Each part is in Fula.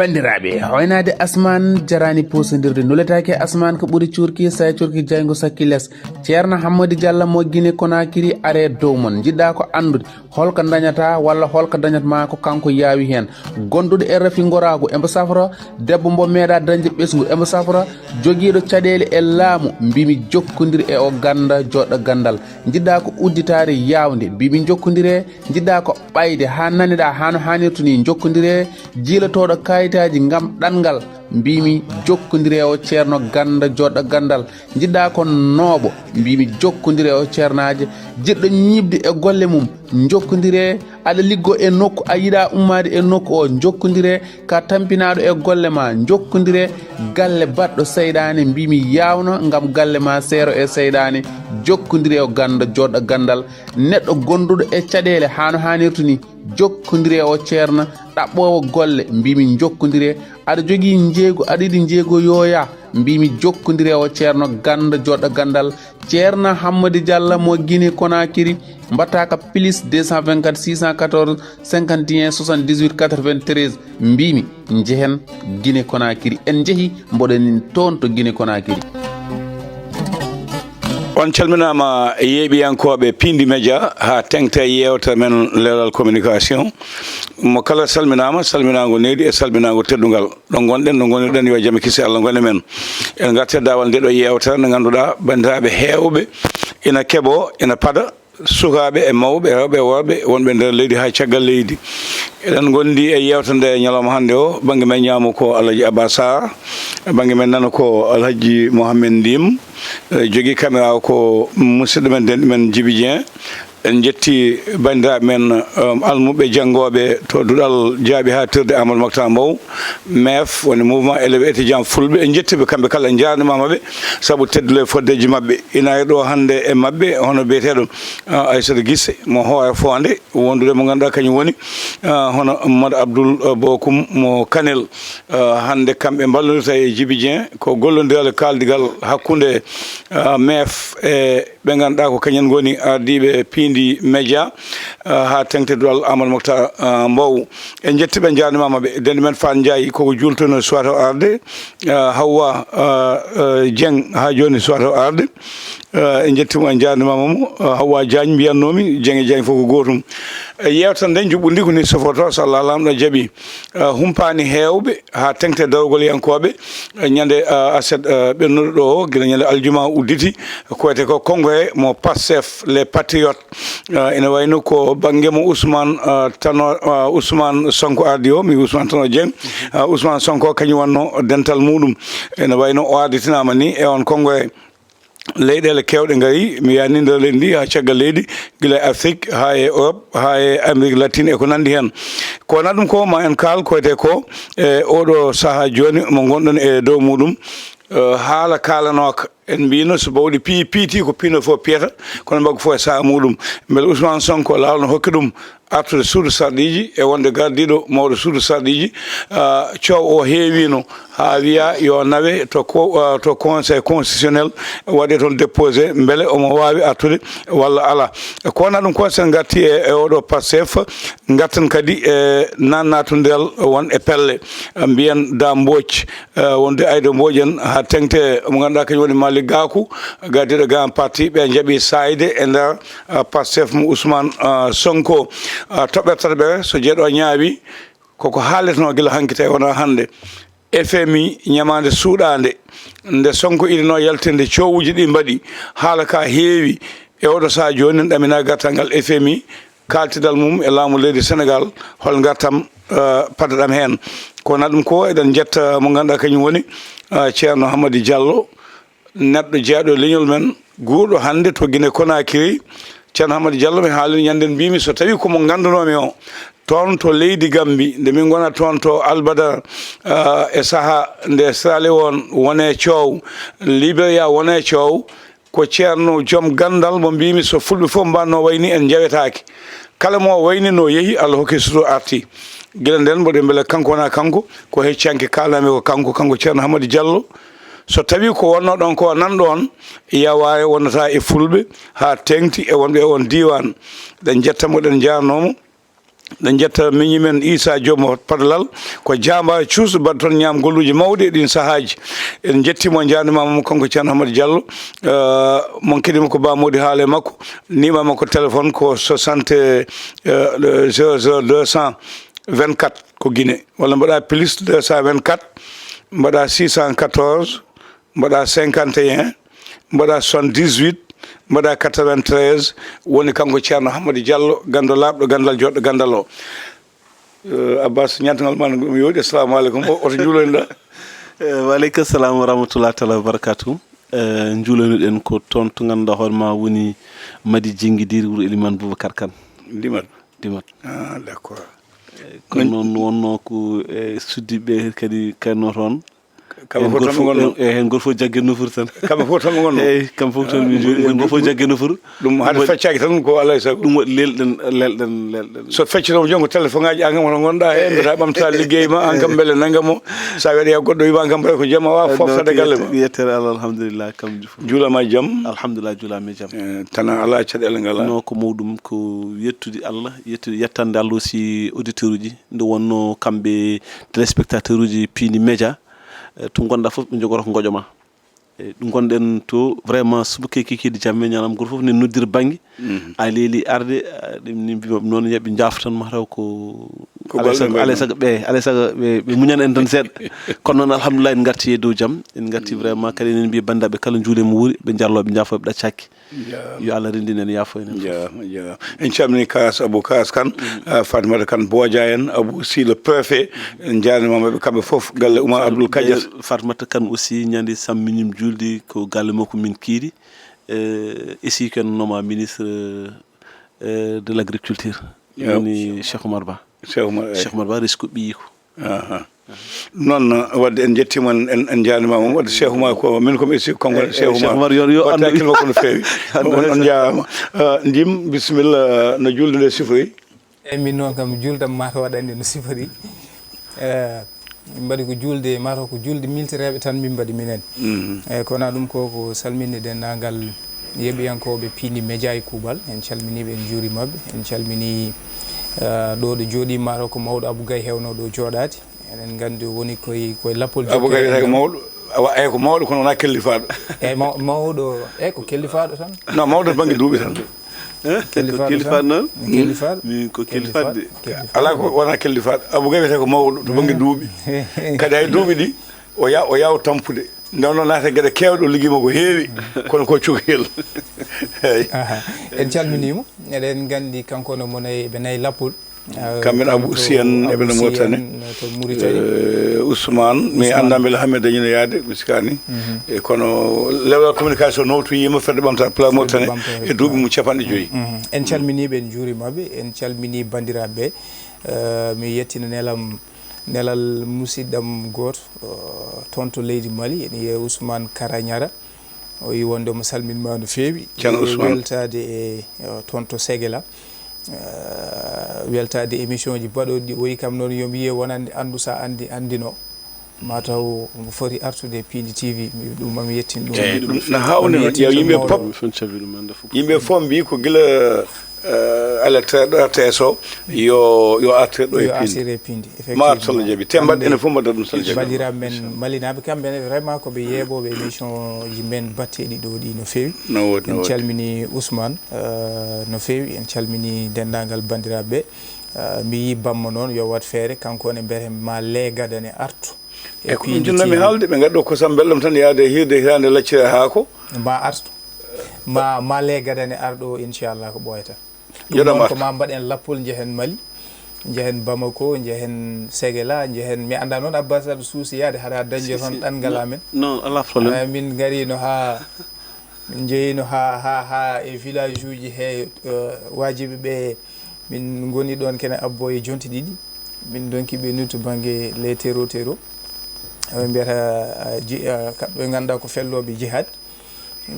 bandiraɓe hoynade asman jarani pusodirde nuletake asman ko ɓuuri curki sa curki jaygo sakkiles ceerno hammadou diallo mo guine konakiri are dow mon jiɗɗa ko andude holko dañata walla holko dañatma ko kanko yaawi hen gonduɗo e rafi gorago embo safra debbo mbo meeɗa dañde ɓesgu embo safra joguiɗo caɗele e laamu mbimi jokkodiri e o ganda joɗɗo gandal jiɗɗa ko udditare yawde mbimi jokkodire jiɗɗa ko ɓayde ha naniɗa hano hannirtu ni jokkodire jiilatoɗo kayitaji gam ɗangal mbimi jokkodire o ceerno ganda joɗɗo gandal jiɗɗa ko nooɓo mbimi jokkodire o ceernaji jiɗɗo ñibde e golle mum jokkodire aɗa liggo e nokku a yiɗa ummade e nokku o jokkodire ka tampinaɗo e golle ma jokkodire galle baɗɗo seyɗani mbimi yawno gam galle ma seero e seyɗani jokkodire o ganda joɗɗo gandal neɗɗo gonduɗo e caɗele hano hannirtu ni jokkodire o ceerno ɗaɓɓowo golle mbimi jokkodire aɗa jogui jeego aɗa yiɗi jeego yoya mbimi jokkodire o ceerno ganda joɗɗo gandal ceerno hammadou diallo mo guine konakiri mbatta ka plus 224 614 51 78 93 mbimi jehen guine konakiri en jeehi mboɗen toon to guine konakiri. On calminama yeeɓiyankoɓe Pindi Média ha tengte yewta men leeral communication mo kala salminama salminago needi e salminago teddugal ɗo gonɗen ɗo gonirɗen yo jaam kisi Allah gone men en garte dawal nde ɗo yewta nde ganduɗa bandiraɓe hewɓe ina keeɓo ina paada sukaɓe e mawɓe rewɓe e worɓe wonɓe nder leydi ha caggal leydi eɗen gondi e yewta nde ñalawma hannde o banggue men ñaamo ko Alhaji Abba Sarr banggue men nana ko Alhaji Mohamed Ndim jogui caméra ko musidɗo men denɗo men Djiby Dieng en jetti bandiraɓe men almuɓe janggoɓe to duɗal jaaɓi ha tirde Amadou Mokhtar Mbow MEF woni mouvement élevé étudiant fulɓe en jettiɓe kamɓe kala en jarnimamaɓe saabu teddule foddeji mabɓe ina e ɗo hannde e mabɓe hono biyeteɗo Aissata Guissé mo hoore fonde wondude mo ganduɗa kañum woni hono Mamadou Abdoul Bokoum mo Kanel hannde kamɓe ballodirta e Djiby Dieng ko gollodiral kaldigal hakkude MEF e ɓe ganduɗa ko kañen goni ardiɓe Pindi Média ha tengte duɗal Amadou Mokhtar Mbow en jettiɓe jarnimamaɓe dende men Fan Ndiaye koko jultono suwato arde Hawwa Dieng ha joni suwato arde en jettimo en jarnimamamo Hawwa Diagne mbiyannomi Dieng fof ko gotum yewtan nde juɓɓudi ko ni sofoto so Allah lamɗo jaaɓi humpani hewɓe ha tengte darogol yankoɓe ñande aset ɓennuɗo ɗo o guila ñande aljuma udditi koyete ko congrès mo Pastef les patriotes ina wayno ko banggue mo Ousmane Sonko ardi o mi Ousmane Tanor Dieng Ousmane Sonko kañum wanno dental muɗum ina wayno o arditinama ni e on congrès leyɗele kewɗe gari mi yani nder leydi ndi ha caggal leydi guila Afrique ha e Europe ha e Amérique latine e ko nandi hen ko wona ɗum ko ma en kaal koyete ko e oɗo saaha joni mo gonɗon e dow muɗum haala kalanoka en mbino so bawɗi piiti ko piino fof piyata kono mbaggo fof e saaha muɗum beele Ousmane Sonko lawol no hokki ɗum artude suudu sarɗiji e wonde gardiɗo mawɗo suudu sarɗiji coow o heewino ha wiya yo nawe to conseil constitutionnel waɗe toon déposé beele omo wawi artude walla ala ko wona ɗum ko sen garti e oɗo Pastef gartan kadi e nannatodiral won e pelle mbiyen da Mbodj wonde Aïda Mbodj en ha tengte mo ganduɗa kañum woni Malick Gakou gardiɗo grand parti ɓe jaaɓi sayde e nder Pastef mo Ousmane Sonko toɓɓertata ɓe so jeeɗo ñaawi koko haaletno gila hanki tawi wona hannde FMI ñamande suuɗande nde Sonko iɗino yaltinde coowuji ɗi mbaɗi haala ka heewi e oɗo saha joni en ɗamina gartal ngal FMI kaltidal mum e laamu leydi Sénégal hol gartam paddaɗam hen kowona ɗum ko eɗen jetta mo ganduɗa kañum woni ceerno Hammadou Diallo neɗɗo jeeɗo leñol men guurɗo hannde to Guinée Conakry ceerno Hammadou Diallo mi haalino ñanden mbimi so tawi komo gandunomi o toon to leydi Gambie nde min gona toon to Albadar e saaha nde Sierra Leone wone coow Libéria wone coow ko ceerno joom gandal mo mbimi so fulɓe fof mbanno wayni en jawetaki kala mo wayni no yeehi Allah hokki suto arti guila nden mboɗo beele kanko wona kanko ko heccanke kalami ko kanko ceerno Hammadou Diallo so tawi ko wonno ɗon ko nanɗon yawawi wonnata e fulɓe ha tengti e wonɓe e on diwan ɗen jettamo ɗen jarnomo ɗen jetta miñi men Issa Jomo Padalal ko jamba cuusɗo mbaɗa toon ñaam golluji mawɗi e ɗin sahaji en jettimo jandimama kanko Ceerno Hammadou Diallo mon kedima ko bamodi haale makko nima makko téléphone ko 60 224 ko Guinée walla mbaɗa plus 224 mbaɗa 614 mbaɗa 51 mbaɗa 78 mbaɗa 93 woni kanko Ceerno Hammadou Diallo gando labɗo gandal joɗɗo gandal o Abbas ñantagal ma mi yooɗi assalamu aleykum oto juuloynoɗa waleykum salam wa rahmatullah taala wa barakatuh juuloynoɗen ko toon to ganduɗa hoorema woni Madi Jinguidiri wuro Elimane Boubacar Kane Dimat ah d' accord ko noon wonno ko suddiɓe kadi kanno toon kamɓe fof tan gonno hen goto fof jaggue nofuru tan kamɓe fof tan gonno eyyi kamɓe fof tan min jooɗi hen goto fof jaggue nofuru ɗum hade feccaki tan ko alay sago ɗum waɗi lelɗen so feccitoma jonko téléphone ngaji an kam hoto gonɗa e mbita ɓamta ligguey ma an kam beele nanggamo sa waɗi goɗɗo wima kam mbata ko jaam a wawa foftade galle ma yettere Allah alhamdulillah kam juulama jaam alhamdulillah juulama jaam tan ala caɗele ngala no ko mawɗum ko yettude Allah yettande Allah aussi auditeur uji nde wonno kamɓe téléspectateur uji Pini Média to gonɗa fof ɓe jogoto ko gojoma ɗum gonɗen to vraiment subaka kikide jamme ñanam goto fof ne noddir banggue a leeli arde ɗumni mbima noon yaaɓe jaftan mataw ko alay saago ɓe muñana en tan seeɗa kono noon alhamdulillah en garti e dow jaam en garti vraiment kadi enen mbiya bandaɓe kala juulemo wuuri ɓe jalloɓe jaafoɓe ɗaccaki yo Allah rendin en yaafo en en calmini Kaas Abou Kaas Kane Fatimata Kane Bodia en Abou aussi le préfet en jarnimaɓe kamɓe fof galle Oumar Abdoul Kadiat Fatimata Kane aussi ñande sammiñum julde ko galle makko min kiiri ici ken noma ministre de l'agriculture woni Cheikh Oumar Ba Cheikh Oumar Ba risque ɓiyi ko noon wadde en jettima en jarnimama wadde Cheikh Oumar ko min komi isi konko Cheikh Oumar yo watta hakkille makko no fewi on jarama ndim bisimilla no julde nde sifori eyyi min noon kam juldam mata waɗande no sifori min mbaɗi ko julde mataw ko julde miltireɓe tan min mbaɗi minen eyyi kono ɗum koko salminde dendagal yeɓiyankoɓe Pini Média e kuuɓal en calminiɓe en juurimaɓe en calmini ɗo ɗo jooɗi mataw ko mawɗo Abou Gaye hewno ɗo jooɗade enen gandi woni koye lappol Abou Gaye wiyete ko mawɗo eyi ko mawɗo kono wona kellifaɗo eyyi mawɗo eyyi ko kellifaɗo tan non mawɗo to banggue duuɓi tan kellifaɗo noon kellifaɗo min ko kellifaɗo ala ko wona kellifaɗo Abou Gaye wiyete ko mawɗo to banggue duuɓi kadi hay duuɓi ɗi o yaw tampude nden noon naata gueɗe kewɗe o ligguima ko heewi kono ko cukalel eyyi en calminimo eɗen gandi kanko no monayi ɓe nayyi lappol kamɓe Abou Sy en eɓe no Mauritanie to Mauritanie Ousmane mi anda beele hamme dañino yaade miskani e kono lewal communication nowtoyima fedde ɓamta pla Mauritanie e duuɓi mum capanɗe joyyi en calminiɓe en juurimaɓe en calmini bandiraɓeɓe mi yettina nelal musidɗam goto toon to leydi Mali ene wiye Ousmane Karañara o wi wonde omo salminma no fewi weltade e toon to Séguéla weltade émission ji baɗoɗi o wi kam noon yomi wiye wonande andu sa andino mataw mo foti artude Pini TV ɗum mami yettin ɗum no hawni yimɓe fof mbi ko guila RTS o yo artir ɗo e Pindi ma salla jaaɓi te mbaɗ ene fof mbaɗa ɗum salla jaaɓi bandiraɓe men malinaɓe kamɓene vraiment koɓe yeeɓoɓe émission ji men batteɗi ɗo ɗi no fewi en calmini Ousmane no fewi en calmini dendagal bandiraɓe mi yi Bamma noon yo wat feere kanko ne mbiyete ma leegadane artu e ko ɗum jinnami haalde ɓe gadɗo kosam belɗam tan yaade hirde hirande laccire haako ma artu ma leegadane arɗo inchallah ko ɓoyata ɗum ko ma mbaɗen lappol jehen Mali jehen Bamako jehen Séguéla jehen mi anda noon Abbas aɗa suusi yaade haɗa dañde toon ɗangal amen non ala probléme min garino ha min jeyino ha e village uji he wajiɓe ɓe min goni ɗon kene abbo e jonti ɗiɗi min donki ɓe ni to banggue les terreau ɓe mbiyata kamɓe ganduɗa ko felloɓe jihad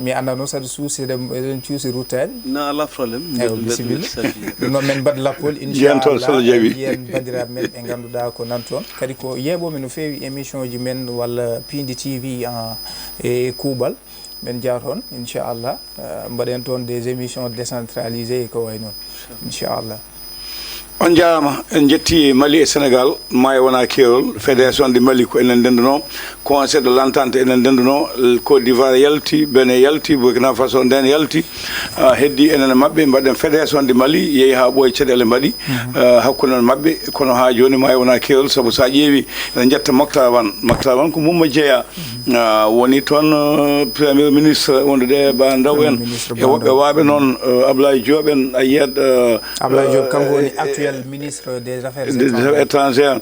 mi anda noon saɗa suuside eɗen cuusi ruttade non ala probléme bisimilla ɗum noon men mbaɗ lappol inchallah yen bandiraɓe men ɓe ganduɗa ko nan toon kadi ko yeeɓomi no fewi émission ji men walla Pindi TV e kuuɓal men jaa toon inchallah mbaɗen toon des émissions décentralisées ko way noon inchallah on jaarama en jetti Mali et Sénégal may wona kewol fédération de Mali ko enen denduno conseil de l'entente enen denduno Côte d'Ivoire yalti Benin yalti Burkina Faso den yalti heddi enen mabbe mbaden fédération de Mali yeyi ha boy cedele mbadi hakkunon mabbe kono ha joni may wona kewol sabu sa ƴeewi en jetta Moktaban ko mumma jeeya woni ton premier ministre wonde ba ndaw en e wobbe waabe non Ablaye Diop en ayed Ablaye Diop kanko woni actuel ministre des affaires étrangères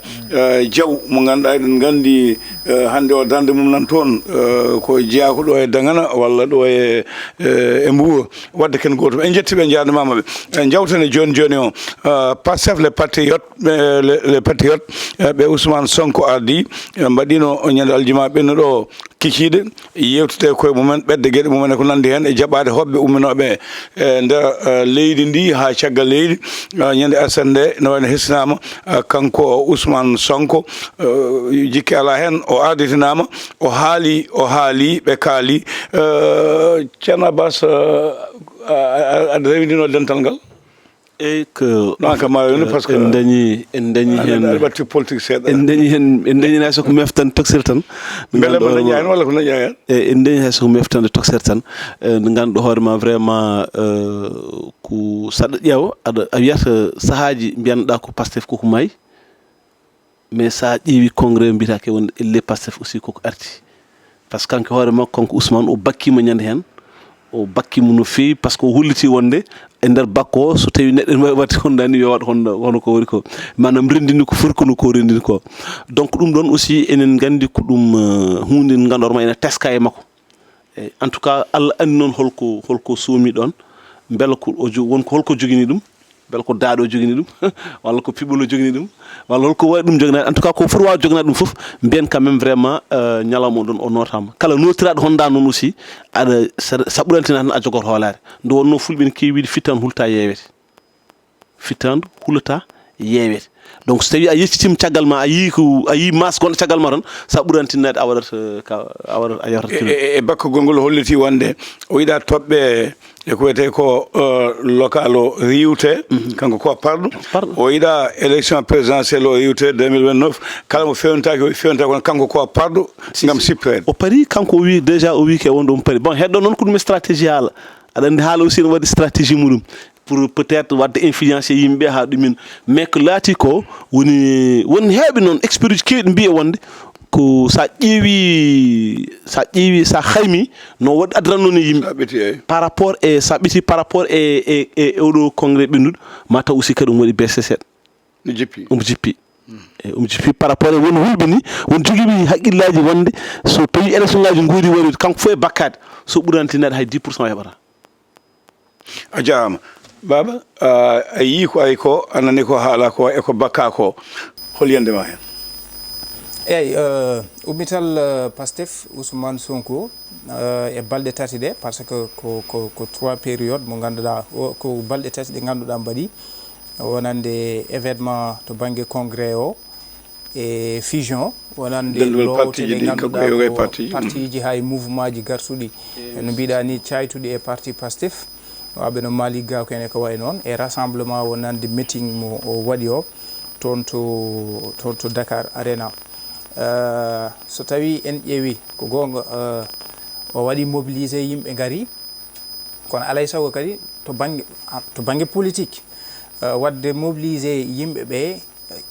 Diaw mo ganduɗa eɗen gandi hande o dande mum nan toon ko jeeya ko ɗo e Dagana walla ɗo e Mbour wadde ken goto en jettiɓe jaadumama ɓe en jawtane joni o Pastef les patriotes ɓe Ousmane Sonko ardi mbaɗino ñande aljuma ɓennuɗo kicide yewtude koye mumen ɓedde gueɗe mumen ko nandi hen e jaɓade hoɓɓe umminoɓe e nder leydi ndi ha caggal leydi ñande asande no wayno hessinama kanko Ousmane Sonko jikki ala hen o arditinama o haali ɓe kaali Ceerno Abbas aɗa rewidino dental ngal e que non ka maayoni parce que en dañi hen batti politique seeɗa en dañi hay soko meftan toxer tan bele mo dañi hen walla ko dañi hen e en dañi hay soko meftande toxer tan nde ganduɗo hoorema vraiment ko saɗa ƴeewa a wiyata sahaji mbiyanɗa ko Pastef koko maayi mais sa ƴeewi congrès mbiyatake wonde elle Pastef aussi koko arti par ce que kanko hoore makko kanko Ousmane o bakkima ñande hen o bakkimo no feewi par ce que o holliti wonde e nder bakko o so tawi neɗɗo ne wawi wadde hondani yo waɗ hono ko woni ko manam rendini ko foti kono ko rendini ko donc ɗum ɗon aussi enen gandi ko ɗum hunde nde ganduɗa ene teska e makko e en tout cas Allah andi noon holko soomi ɗon beela ko wonko holko jogini ɗum beela ko daaɗo jogini ɗum walla ko piɓolo jogini ɗum walla holko wawi ɗum joginade en tout cas ko foti wawi joginade ɗum foof mbiyen quand même vraiment ñalawma o ɗon o notama kala notiraɗo honda noon aussi aɗa sa ɓurantina tan a jogoto hoolare nde wonno fulɓe ne kewi wiide fittandu hulta yeewete fittandu hulata yeewete donc so tawi a yeccitima caggal ma a yi mas gonɗo caggal ma tan sa ɓurantinnade a waɗat a yewtat e bakkagol ngol holliti wonde o yiɗa toɓɓe e ko wiyete ko local o riwte kanko ko parɗo o yiɗa élection présidentielle o riwte 2029 kala mo fewnitaki kono kanko ko parɗo gam sippirede o paari kanko o wi déjà o wi ke wonde omo paari bon hedɗo noon ko ɗum e stratégie haala aɗa andi haala aussi ne waɗi stratégie muɗum pour peut-être wadde influencer yimɓe ha ɗumin mais ko laati ko woni heeɓe noon expérience kewɗi mbiya wonde ko sa ƴeewi sa haymi no waɗi adranno no yimɓe par rapport e sa ɓiti par rapport e oɗo congrès ɓennuɗo ma taw aussi kadi omo waɗi baisse seeɗa omo jippi par rapport e won hulɓe ni won joguiɓe haqqillaji wonde so tawi élection ngaji goodi waɗide kanko fof e bakkade so ɓurantinade hay 10% heɓata a jarama baba a yii ko ay ko anani ko haala ko e ko bakka ko hol yandema hen eyyi ummital Pastef Ousmane Sonko e balɗe tati ɗe par ce que ko 3 période mo ganduɗa ko balɗe tati ɗe ganduɗa mbaɗi wonande événement to banggue congrès o e fusion wonande lowoteɗe ganduɗa parti ji hay mouvement ji gartuɗi no mbiɗa ni caytuɗi e parti Pastef waɓe no Malick Gakou ene ko way noon e rassemblement wonande meeting mo o waɗi o toon to Dakar Arena so tawi en ƴeewi ko gonga o waɗi mobilisé yimɓe gari kono alay saago kadi to banggue politique wadde mobilisé yimɓe ɓe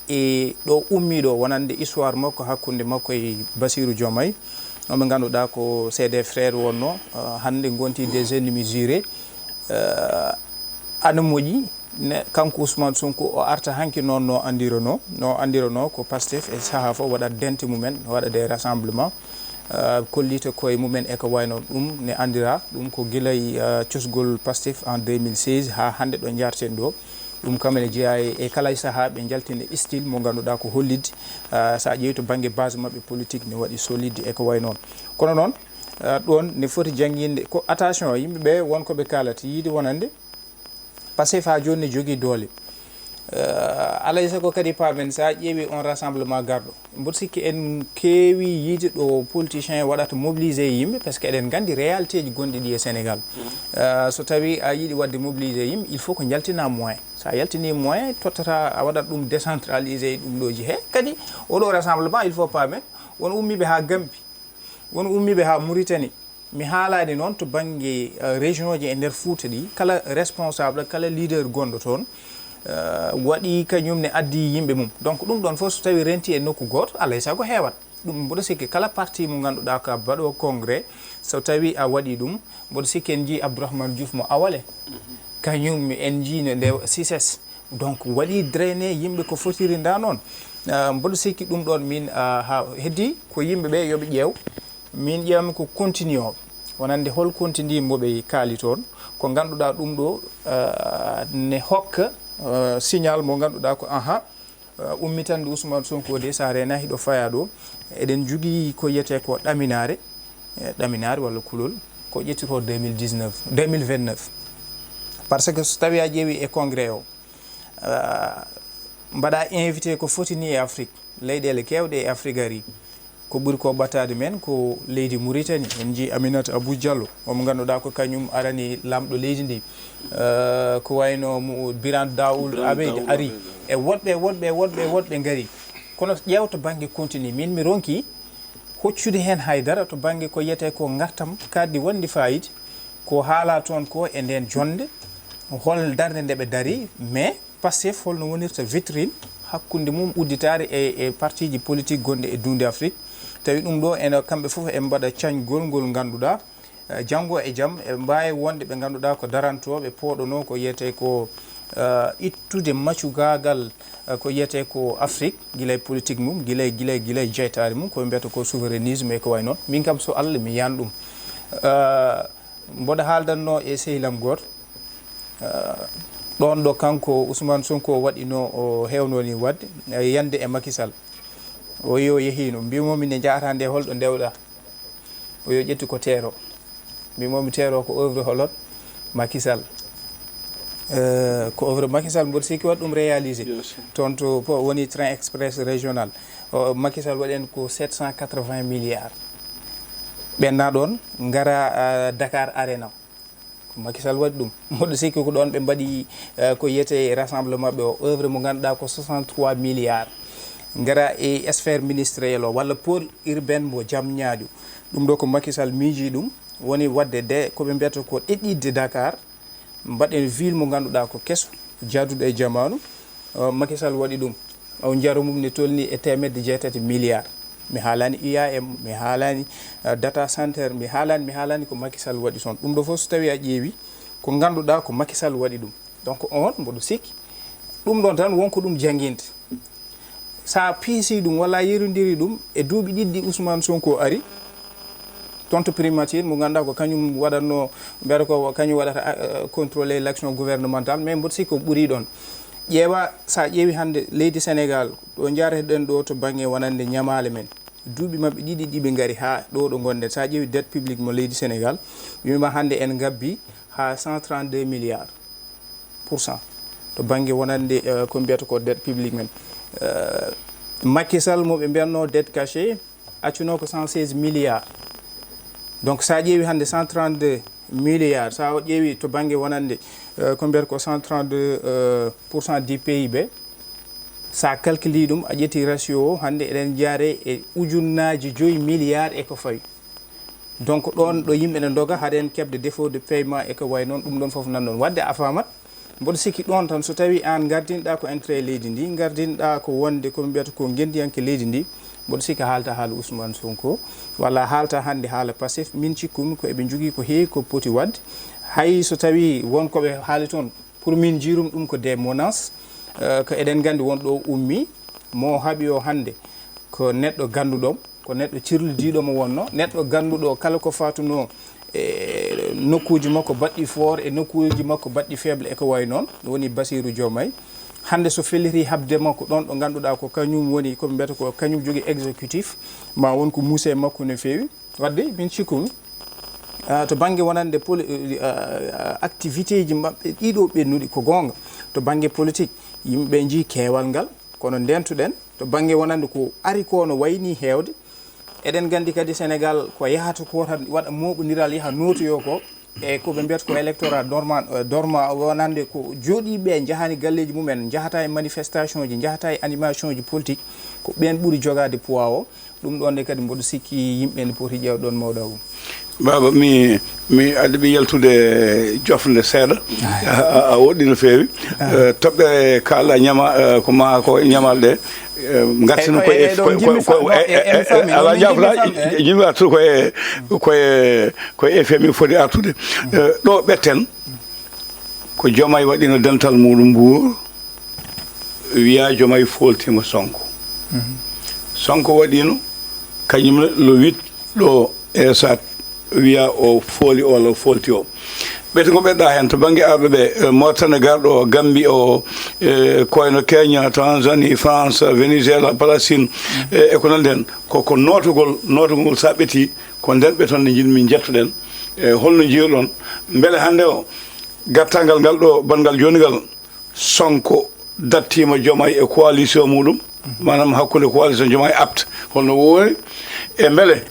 e ɗo ummiɗo wonande histoire makko hakkude makko e Bassirou Diomaye noɓe ganduɗa ko c'est des frères wonno hande gonti des ennemis jurés ana moƴƴi kanko Ousmane Sonko o arta hanki noon no andirono ko Pastef e saaha fof waɗat dente mumen waɗa des rassemblement kollita koye mumen e ko wayno ɗum ne andira ɗum ko guilay cusgol Pastef en 2016 ha hande ɗo jarten ɗo ɗum kamene jeeya e kala saaha ɓe jaltine style mo ganduɗa ko hollide sa ƴeewi to banggue base mabɓe politique ne waɗi solide e ko way noon kono noon ɗon ne foti jangguinde ko attention yimɓeɓe wonkoɓe kalata yiide wonande Pastef ha joni ne jogui doole alay sago kadi paamen sa ƴeewi on rassemblement garɗo mboɗo sikki en keewi yiide ɗo politicien waɗata mobilisé yimɓe par ce que eɗen gandi réalité ji gonɗi ɗi e sénégal so tawi a yiiɗi wadde mobilisé yimɓe il faut ko jaltina moyen sa yaltini moyen tottata a waɗat ɗum décentralisé ɗum ɗoji he kadi oɗo rassemblement il faut paamen won ummiɓe ha Gambie won ummiɓe ha Mauritanie mi haalani noon to banggue région ji e nder Fouta ɗi kala responsable kala leader gonɗo toon waɗi kañum ne addi yimɓe mum donc ɗum ɗon fof so tawi renti e nokku goto alay sago heewat ɗum mboɗo sikki kala parti mo ganduɗa ka baɗo congrès so tawi a waɗi ɗum mboɗo sikki en jii Abdourahmane Diouf mo Awale kañum en jii no nde CICES donc waɗi drainé yimɓe ko fotiri nda noon mboɗo sikki ɗum ɗon min ha heddi ko yimɓeɓe yooɓe ƴeew min ƴeewmi ko continue o wonande hol continue moɓe kaali toon ko ganduɗa ɗum ɗo ne hokka signal mo ganduɗa ko ummitande Ousmane Sonko de sa rena hiɗo faya ɗo eɗen jogui ko yiyete ko ɗaminare walla kulol ko ƴettito 2029 par ce que so tawi a ƴeewi e congrès o mbaɗa invité ko fotini e Afrique leyɗele kewɗe e Afrique ari ko ɓuri ko ɓattade men ko leydi Mauritanie en jii Aminata Abou Diallo omo ganduɗa ko kañum arani lamɗo leydi ndi ko wayno Birane Daoul Abeid ari e woɗɓe gari kono ƴeew to banggue continue min mi ronki hoccude hen haydara to banggue ko yiyete ko gartam kaddi wonde fayida ko haala toon ko e nden jonde hol darde ndeɓe daari mais Pastef holno wonirta vitrine hakkude mum udditare e parti ji politique gonɗe e dunde Afrique tawi ɗum ɗo ene kamɓe foof e mbaɗa cañgol ngol ganduɗa janggo e jaam e mbawi wonde ɓe ganduɗa ko darantoɓe pooɗono ko yiyete ko ittude maccugagal ko yiyete ko Afrique guilay politique mum guilay jeytare mum koɓe mbiyata ko souverainisme e ko way noon min kam so Allah mi yan ɗum mboɗo haaldanno e sehilam goto ɗon ɗo kanko Ousmane Sonko waɗino o hewnoni wadde yande e Macky Sall o yo yehino mbimomi ne jaata nde holɗo ndewɗa o yo ƴetti ko teero mbimomi teero ko œuvre holot Macky Sall ko œuvre Macky Sall mboɗo sikki waɗi ɗum réalisé toon to woni train express régional Macky Sall waɗen ko 780 milliards ɓenna ɗon gara Dakar Arena Macky Sall waɗi ɗum mboɗo sikki ko ɗon ɓe mbaɗi ko yiyete rassemblement ɓe o œuvre mo ganduɗa ko 63 milliards gara e sphère ministériel o walla pôle urbain mo Diamniadio ɗum ɗo ko Macky Sall miiji ɗum woni wadde de koɓe mbiyata ko ɗeɗɗidde Dakar mbaɗen ville mo ganduɗa ko kesso jaaduɗo e jamanu Macky Sall waɗi ɗum o jaaru mum ne tolni e 1.8 milliards mi haalani UAM mi haalani data center mi haalani ko Macky Sall waɗi toon ɗum ɗo fof so tawi a ƴeewi ko ganduɗa ko Macky Sall waɗi ɗum donc on mboɗo sikki ɗum ɗon tan wonko ɗum jangguinde sa piisi ɗum walla yerodiri ɗum e duuɓi ɗiɗɗi Ousmane Sonko ari toon to primature mo ganduɗa ko kañum waɗatno mbiyata ko kañum waɗata contrôler l' action gouvernementale mais mboɗo sikki ko ɓuuri ɗon ƴeewa sa ƴeewi hande leydi Sénégal ɗo jareteɗen ɗo to banggue wonande ñamale men duuɓi mabɓe ɗiɗi ɗiɓe gaari ha ɗo ɗo gonɗen sa ƴeewi dette publique mo leydi Sénégal wima hande en gabbi ha 132 milliards % to banggue wonande ko mbiyata ko dette publique men Macky Sall moɓe mbiyatno dette caché accuno ko 116 milliards donc sa ƴeewi hande 132 milliards sa ƴeewi to banggue wonande ko mbiyata ko 132% du PIB sa calculi ɗum a ƴetti ratio o hande eɗen jaare e ujunnaji 5 milliards e ko fawi donc ɗon ɗo yimɓe ne doga haɗen keɓde défaut de paiement e ko way noon ɗum ɗon foof nan ɗon wadde a famat mboɗo sikki ɗon tan so tawi an gardinɗa ko intérêt leydi ndi gardinɗa ko wonde koɓe mbiyata ko gendiyanke leydi ndi mboɗo sikki haalta haala Ousmane Sonko walla haalta hande haala Pastef min cikkumi ko eɓe jogui ko heewi ko poti wadde hay so tawi wonkoɓe haali toon pour min jiirum ɗum ko des menaces ko eɗen gandi wonɗo ummi mo haaɓi o hande ko neɗɗo ganduɗom ko neɗɗo cirludiɗomo wonno neɗɗo ganduɗo kala ko fatuno e nokkuji makko baɗɗi fort e nokkuji makko baɗɗi faible e ko way noon woni Bassirou Diomaye hande so felliti habde makko ɗon ɗo ganduɗa ko kañum woni koɓe mbiyata ko kañum jogui exécutif ma won ko muuse makko no fewi wadde min cikkumi to banggue wonande activité ji mabɓe ɗiɗo ɓennuɗi ko gonga to bange politique yimɓe ji keewal ngal kono ndentuɗen to bange wonande ko ari ko no wayni heewde eɗen gandi kadi Sénégal ko yahata ko tan waɗa moɓodiral yaha notoyo ko e ko ɓe mbiyata ko électorat dorma wonande ko jooɗiɓe jahani galleji mumen jahata e manifestation ji jahata e animation ji politique ko ɓen ɓuuri jogade poids o ɗum ɗon de kadi mboɗo sikki yimɓe ne poti ƴeew ɗon mawɗo baba mi adaɓi yaltude jofde seeɗa a woɗɗi no feewi toɓɓe kalɗa ñama ko ñamal ɗe gartino ala jafla jimmi artude koye FMI foti artude ɗo ɓetten ko Diomaye waɗino dental muɗum Mbour wiya Diomaye foltima Sonko waɗino kañum le 8 ɗo esat wiya o fooli walla o folti o ɓeti ko ɓeɗɗa hen to banggue arɓe ɓe Mauritanie garɗo Gambie o koyno Kenya Tanzanie France Venezuela Palestine e ko nandi hen koko notogol sa ɓeeti ko nden ɓe toon ne jinmi jettuɗen holno jiiruɗon beele hande o gartangal ngal ɗo bangal jonigal Sonko dattima Diomaye e coalition muɗum manam hakkude coalition Diomaye apte holno woori e beele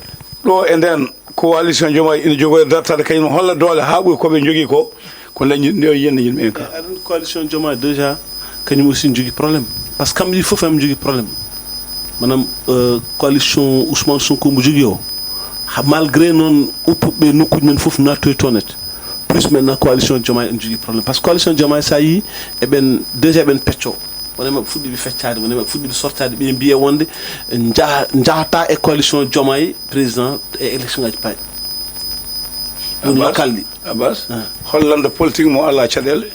ɗo e nden coalition Diomaye ina jogoy dartade kañum holla doole ha ɓuuri koɓe jogui ko leñɗo yiyande yimɓe en ka aɗa coalition Diomaye déjà kañum aussi ne jogui probléme par ce que kamɓe ɗi foof emi jogui probléme manam coalition Ousmane Sonko mo jogui o malgré noon uppuɓe nokkuji men foof nattoy tonet plus maintenant coalition Diomaye ene jogui probléme par ce que coalition Diomaye sa yi eɓen déjà eɓen pecco wonema fuɗɗiɓe feccade wonema fuɗɗiɓe sortade ɓe mbiye wonde jahata e coalition Diomaye président e élection ngaji paaɗi ɗum local ɗi Abbas hollande politique mo ala caɗele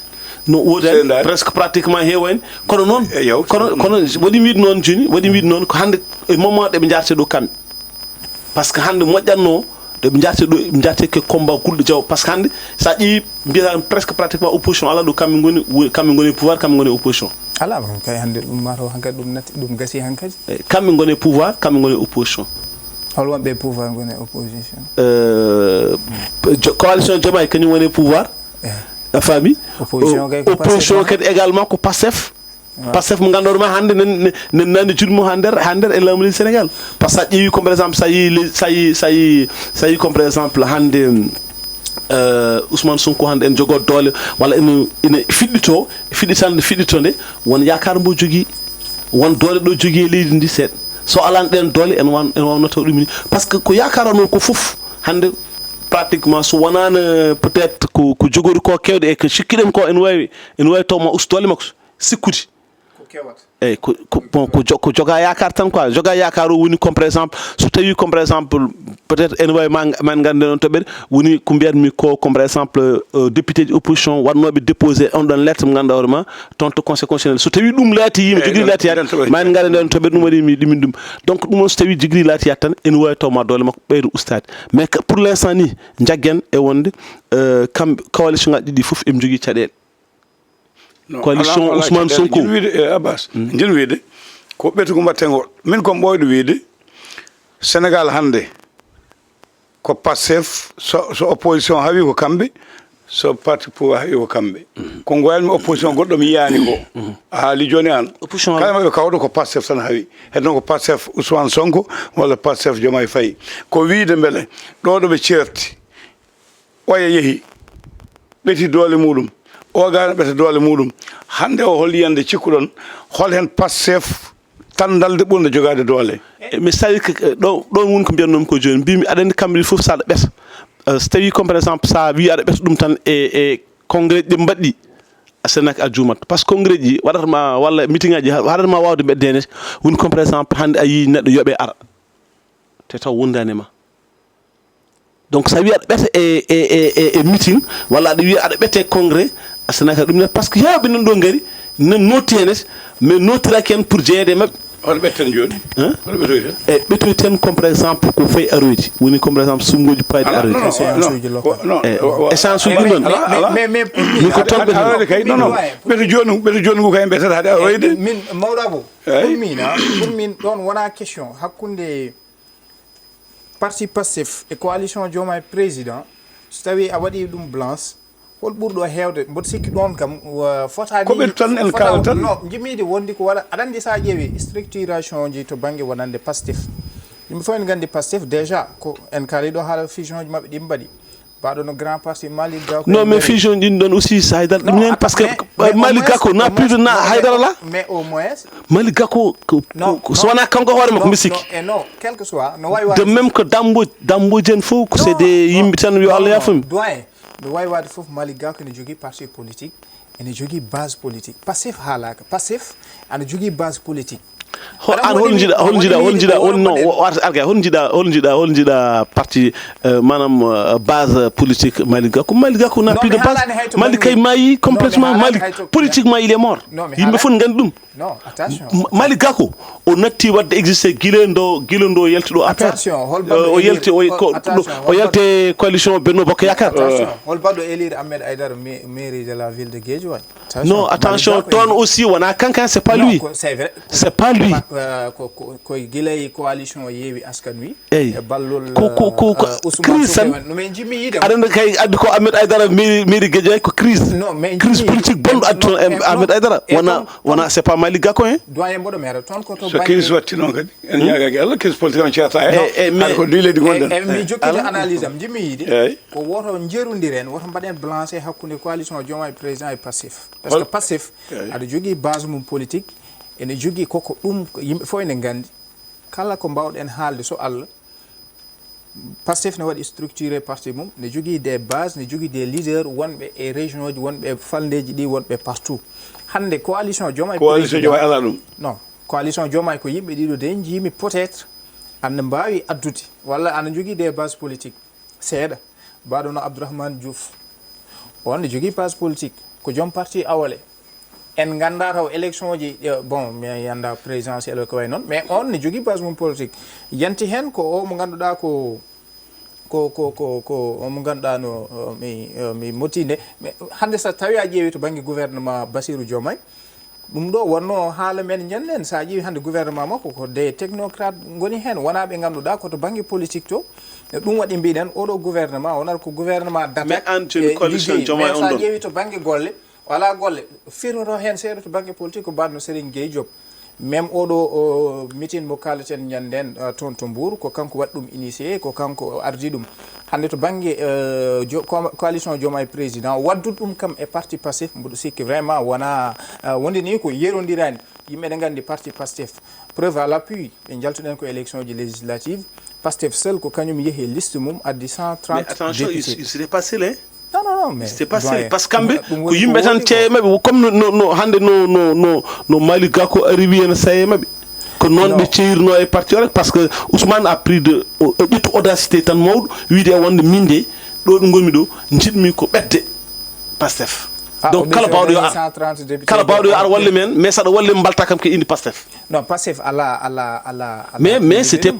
no woodani presque pratiquement heewani kono noon kono waɗi wiide noon joni waɗi wiide noon ko hande e moment ɗeɓe jarte ɗo kamɓe par ce que hande moƴƴatno ɗeɓe jarte ɗo ɓe jarte ke combat gulɗo jaw par ce que hande sa ƴeewi mbiyata presque pratiquement opposition ala ɗo kamɓe goni pouvoir kamɓe goni opposition ala ɗum kay hande ɗum mataw hankadi ɗum natti ɗum gasi hankadi kamɓe goni pouvoir kamɓe goni opposition hol wonɓe pouvoir goni opposition coalition Diomaye kañum woni pouvoir a faami opposition kadi également ko Pastef Pastef mo ganduɗa ma hande nen nani juɗmo ha nder e laamu leydi Sénégal par ce que sa ƴeewi comme par exemple sa yi comme par exemple hande Ousmane Sonko hande en jogo doole walla ina fiɗɗito nde won yakar mbo jogui won doole ɗo jogui e leydi ndi seeɗa so alani ɗen doole en wawno taw ɗumini par ce que ko yakara noon ko foof hande pratiquement so wonano peut être ko jogori ko kewde e ko cikkiɗen ko ene wawi tawma ustole makko sikkude eyyi ko joga yakar tan quoi joga yakar o woni comme par exemple so tawi comme par exemple peut être ene wawi man gande noon toɓɓere woni ko mbiyatmi ko comme par exemple député ji opposition wannoɓe déposé on ɗon lettre mo ganduɗa hoorema toon to conseil constitutionnel so tawi ɗum laati yima jogui laati yat man gande nden toɓɓere ɗum waɗi ɗimin ɗum donc ɗum on so tawi jogui laati yat tan ene wawi tawma doole makko ɓeydo ustade mais pour l' instant ni jaggen e wonde kamɓe coalition ngaji ɗiɗi foof eɓe jogui caɗele coalition Ousmane Sonko Abbas jin wiide ko ɓetu ko mbatten o min ko ɓoyɗo wiide Sénégal hande ko Pastef so opposition hawi ko kamɓe so parti pouvoir hawi ko kamɓe ko goyanmi opposition goɗɗo mi yiyani ko a haali joni an kala maɓe kawɗo ko Pastef tan hawi hedno ko Pastef Ousmane Sonko walla Pastef Diomaye Faye ko wiide beele ɗo ɗo ɓe certi oya yeehi ɓeti doole muɗum o gano ɓeta doole muɗum hande o hol yiyande cikkuɗon hol hen Pastef tan dalde ɓurde jogade doole mi sawi ɗon woni ko mbiyatnomi ko joni mbimi aɗa andi kamɓe fof saɗa ɓeta so tawi comme par exemple sa wi aɗa ɓeta ɗum tan e congrès ɗi mbaɗɗi a senaki a juumat par ce que congrès ji waɗatama walla meeting aji haɗatma wawde ɓeddene woni comme par exemple hande a yi neɗɗo yooɓe ara te taw wondanima donc sa wi aɗa ɓeta e meeting walla aɗa wi aɗa ɓeta e congrès a senaki ɗum net par ce que hewɓe nan ɗo gaari nan notti hen mais nottiraki hen pour jeeyede mabɓe hono ɓetten joni hono ɓetoyten e ɓetoyten comme par exemple ko fayi aroyde woni comme par exemple sumgoji payɗi aroyde échange uji ɗum ɗon min ko toon ɓearode kay non ɓeto joni ngu kay ɓetata haade aroyde min mawɗabo pour min ɗon wona question hakkude parti Pastef e coalition Diomaye président so tawi a waɗi ɗum blanche hol ɓurɗo heewde mboɗo sikki ɗon kam fotaani koɓe tan en kala tan no jimiide wondi ko waɗa aɗa anndi so a ƴeewi structuration ji to baŋnge wonande Pastef yimɓe fof en nganndi Pastef déjà ko en kaali ɗo haala fusion ji maɓɓe ɗi mbaɗi baɗo no grand parti Malick Gakou non mais fusion ɗin ɗon aussi so Haydara ɗum nen par ce que Malick Gakou n'a plus de na Haydara là mais au moins Malick Gakou so wona kanko hoore makko mi sikki non quel que soit no wawi de même que Dambodji en fof ko c'est des yimɓe tan yo Allah yafumi doyen no wawi wade fof Malick Gakou ene jogui parti politique ene jogui base politique Pastef haalaka Pastef ana jogui base politique an hol jiɗa parti manam base politique Malick Gakou n'a plus de base Malick kay mayi complètement Malick politiquement il est mort yimɓe fof ngandi ɗum non attention Malick Gakou o natti wadde existé guila ndo yalti ɗo affaire o yalte coalition Benno Bokk Yakar hol baɗɗo élire Ahmed Aïdara mairie de la ville de Guédiawaye non attention toon aussi wona kankan c'est pas lui c'est pas lui koye guilay coalition Yewwi Askan Wi e ballol ko crise tan nomin jimmi yiide aɗa kay addi ko Ahmed Aïdara mairie Guédiawaye ko crise politique bonɗo addi toon Ahmed Aïdara wona c'est pas Malick Gakou hein doyen mboɗo mera toon koto so crise watti noon kadi en ñagaki Allah crise politique on ceerta haɗa ko duy leydi gonɗen mi jokkide analyse am jimmi yiide ko woto jerodiren woto mbaɗen balancé hakkude coalition Diomaye président e Pastef par ce que Pastef aɗa jogui base mum politique ene jogui koko ɗum yimɓe fof ene gandi kala ko mbawɗen haalde so Allah Pastef ne waɗi structuré parti mum ne jogui des bases ne jogui des leaders wonɓe e région ji wonɓe faldeji ɗi wonɓe partout hande coalition Diomaye ala ɗum non coalition Diomaye ko yimɓe ɗiɗo de jiimi peut être ana mbawi addude walla ana jogui des bases politiques seeɗa mbaɗo no Abdourahmane Diouf on ne jogui base politique ko joom parti Awale en ganda taw élection ji bon mi yanda présidentiel ko way noon mais on ne jogui base mum politique yanti hen ko o mo ganduɗa ko mo ganduɗa no mi motinde mais hande so tawi a ƴeewi to banggue gouvernement Bassirou Diomaye ɗum ɗo wonno haala men janden sa ƴeewi hande gouvernement makko ko des technocrate goni hen wona ɓe ganduɗa koto banggue politique to ɗum waɗi mbiɗen oɗo gouvernement wonata ko gouvernement data mais antini coalition Diomaye on sa ƴeewi to banggue golle wala golle firnoto hen seeɗa to banggue politique ko mbaɗno Serigne Gueye Diop même oɗo meeting mo kaleten ñanden toon to Mbour ko kanko waɗi ɗum initié ko kanko ardi ɗum hande to banggue coalition Diomaye président waddude ɗum kam e parti Pastef mboɗo sikki vraiment wona wonde ni ko yerodirani yimɓe ɗe gandi parti Pastef preuve à l'appui ɓe jaltuɗen ko élection ji législative Pastef seul ko kañum yeehi liste mum addi 130 mais attention il s'est passé là non mais c'était pas ça parce que kamɓe ko yimɓe tan ceeye maɓɓe comme no hande no Malick Gakou arrivi en saye maɓɓe ko noon ɓe ceyrino e parti o rek par ce que Ousmane a pris de ƴettu audacité tan mawɗo wiide e wonde min de ɗo ɗo gonmi ɗo jiɗmi ko ɓedde Pastef donc kala bawɗo yo ar walle men mais saɗa walle mbalta kam ko indi Pastef non Pastef ala mais c'était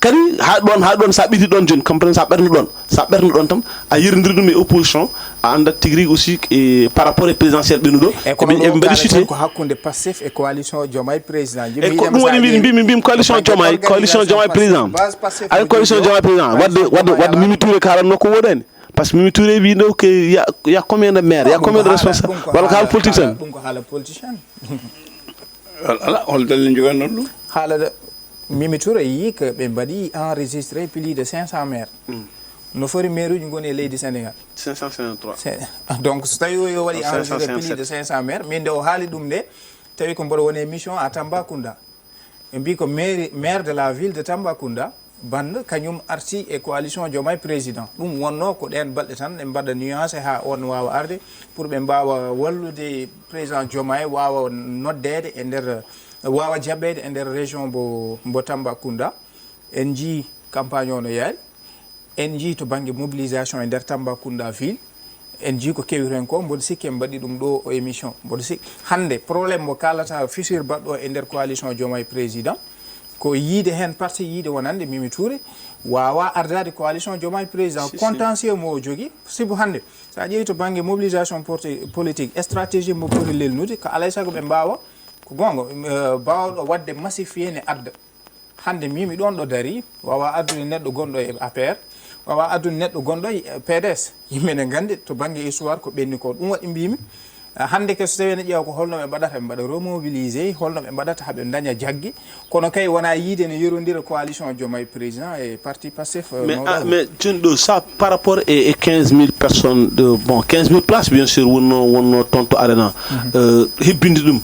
kadi ha ɗon sa ɓiti ɗon joni comprendre sa ɓerno ɗon tan a yirodiri ɗum e opposition a andat tigui rigui aussi e par rapport e présidentiel ɓennuɗo eɓe mbaɗi cité ko hakkude Pastef e coalition Diomaye président e ko ɗum woni mbimi coalition Diomaye président ay coalition Diomaye président wadde Mimi Touré ko haranno ko woɗani parce que Mimi Touré wi ɗo que y a combien de maires y a combien de responsables walla ko haala politique tan ɗum ko haala politicien ala hol dalle joganno ɗum haalada Mimi Touré yi que ɓe mbaɗi enregistré plus de 500 maires no fori maire uji goni e leydi Sénégal 553 donc so tawi yo waɗi enregistré plus de 500 maires min nde o haali ɗum nde tawi ko mboɗo woni mission à Tambacounda ɓe mbi ko maire de la ville de Tambacounda bande kañum arti e coalition Diomaye président ɗum wonno ko ɗen balɗe tan ɓe mbaɗa nuance ha on wawa arde pour ɓe mbawa wallude président Diomaye wawa noddede e nder wawa jaɓɓede e nder région mbo Tambacounda en jii campagne o no yaari en jii to banggue mobilisation e nder Tambacounda ville en jii ko kewi hen ko mboɗo sikki en mbaɗi ɗum ɗo o émission mboɗo sikki hande probléme mo kalata fissure baɗɗo e nder coalition Diomaye président ko yiide hen parti yiide wonande Mimi Touré wawa ardade coalition Diomaye président contentieux mo jogui sibu hande sa ƴeewi to banggue mobilisation politique stratégie mo ɓuri lelnude ko alay saago ɓe mbawa ko gonga bawɗo wadde massifié ne adda hande Mimi ɗon ɗo daari wawa addude neɗɗo gonɗo e APR wawa adun neɗɗo gonɗo PDS yimɓe ne gandi to banggue histoire ko ɓenni ko ɗum waɗi mbimi hande ke so tawi ne ƴeewa ko holno ɓe mbaɗata ɓe mbaɗa remobilisé holno ɓe mbaɗata haaɓe daña jaggue kono kay wona yiide ne yorodira coalition Diomaye président et parti Pastef mais joni ɗo ça par rapport et 15 000 personnes de bon 15 000 places bien sûr wonno tonto arena hebbinde ɗum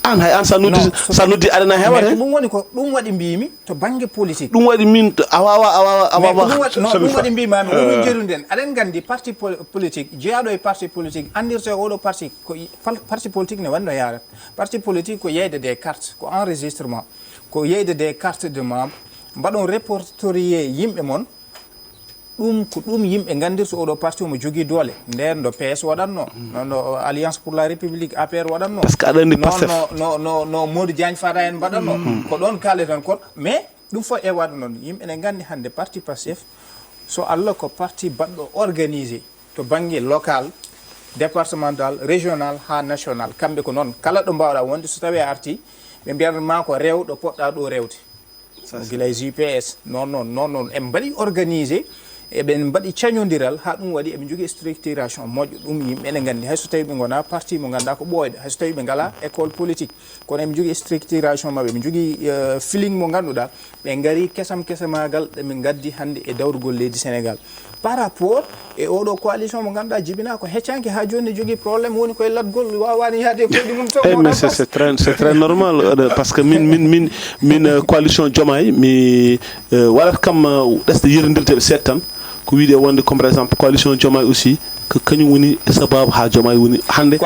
an hay an sa noddi arena hewata ɗum woni ko ɗum waɗi mbimi to banggue politique ɗum waɗi min a wawa ɗum waɗi mbimami omin jerunden aɗen gandi parti politique jeeyaɗo e parti politique andirte oɗo parti ko parti politique ne wanno yarat parti politique ko yeyde des cartes ko enregistrement ko yeyde des cartes de membre mbaɗon répertorié yimɓe mon ɗum ko ɗum yimɓe gandirta oɗo parti omo jogui doole nden ɗo PS waɗatno nono Alliance pour la République APR waɗatno par ce que aɗa andi Pastef no Modou Diagne Fada en mbaɗatno ko ɗon kaleten kon mais ɗum fof e waɗa noon yimɓe ne gandi hande parti Pastef so Allah ko parti baɗɗo organisé to banggue local départemental régional ha national kamɓe ko noon kala ɗo mbawɗa wonde so tawi a arti ɓe mbiyatma ko rewɗo poɗɗa ɗo rewde guila JPS non en mbaɗi organisé eɓen mbaɗi cañodiral ha ɗum waɗi eɓe jogui structuration moƴƴo ɗum yimɓe ne gandi hayso tawi ɓe gona parti mo ganduɗa ko ɓooyɗo hayso tawi ɓe ngala école politique kono eɓe jogui structuration mabɓe ɓe jogui feeling mo ganduɗa ɓe gaari kesamagal ɗeɓe gaddi hande e dawrugol leydi Sénégal par rapport e oɗo coalition mo ganduɗa jibina ko heccanke ha joni ne jogui probléme woni koye latgol wawani yaade koyɗi mum to mais c'est très normal parce que min coalition Diomaye mi waɗata kam ɗesde yirnodirteɓe seeɗa tan ko wiide wonde comme par exemple coalition Diomaye aussi ko kañum woni sababu ha Diomaye woni hande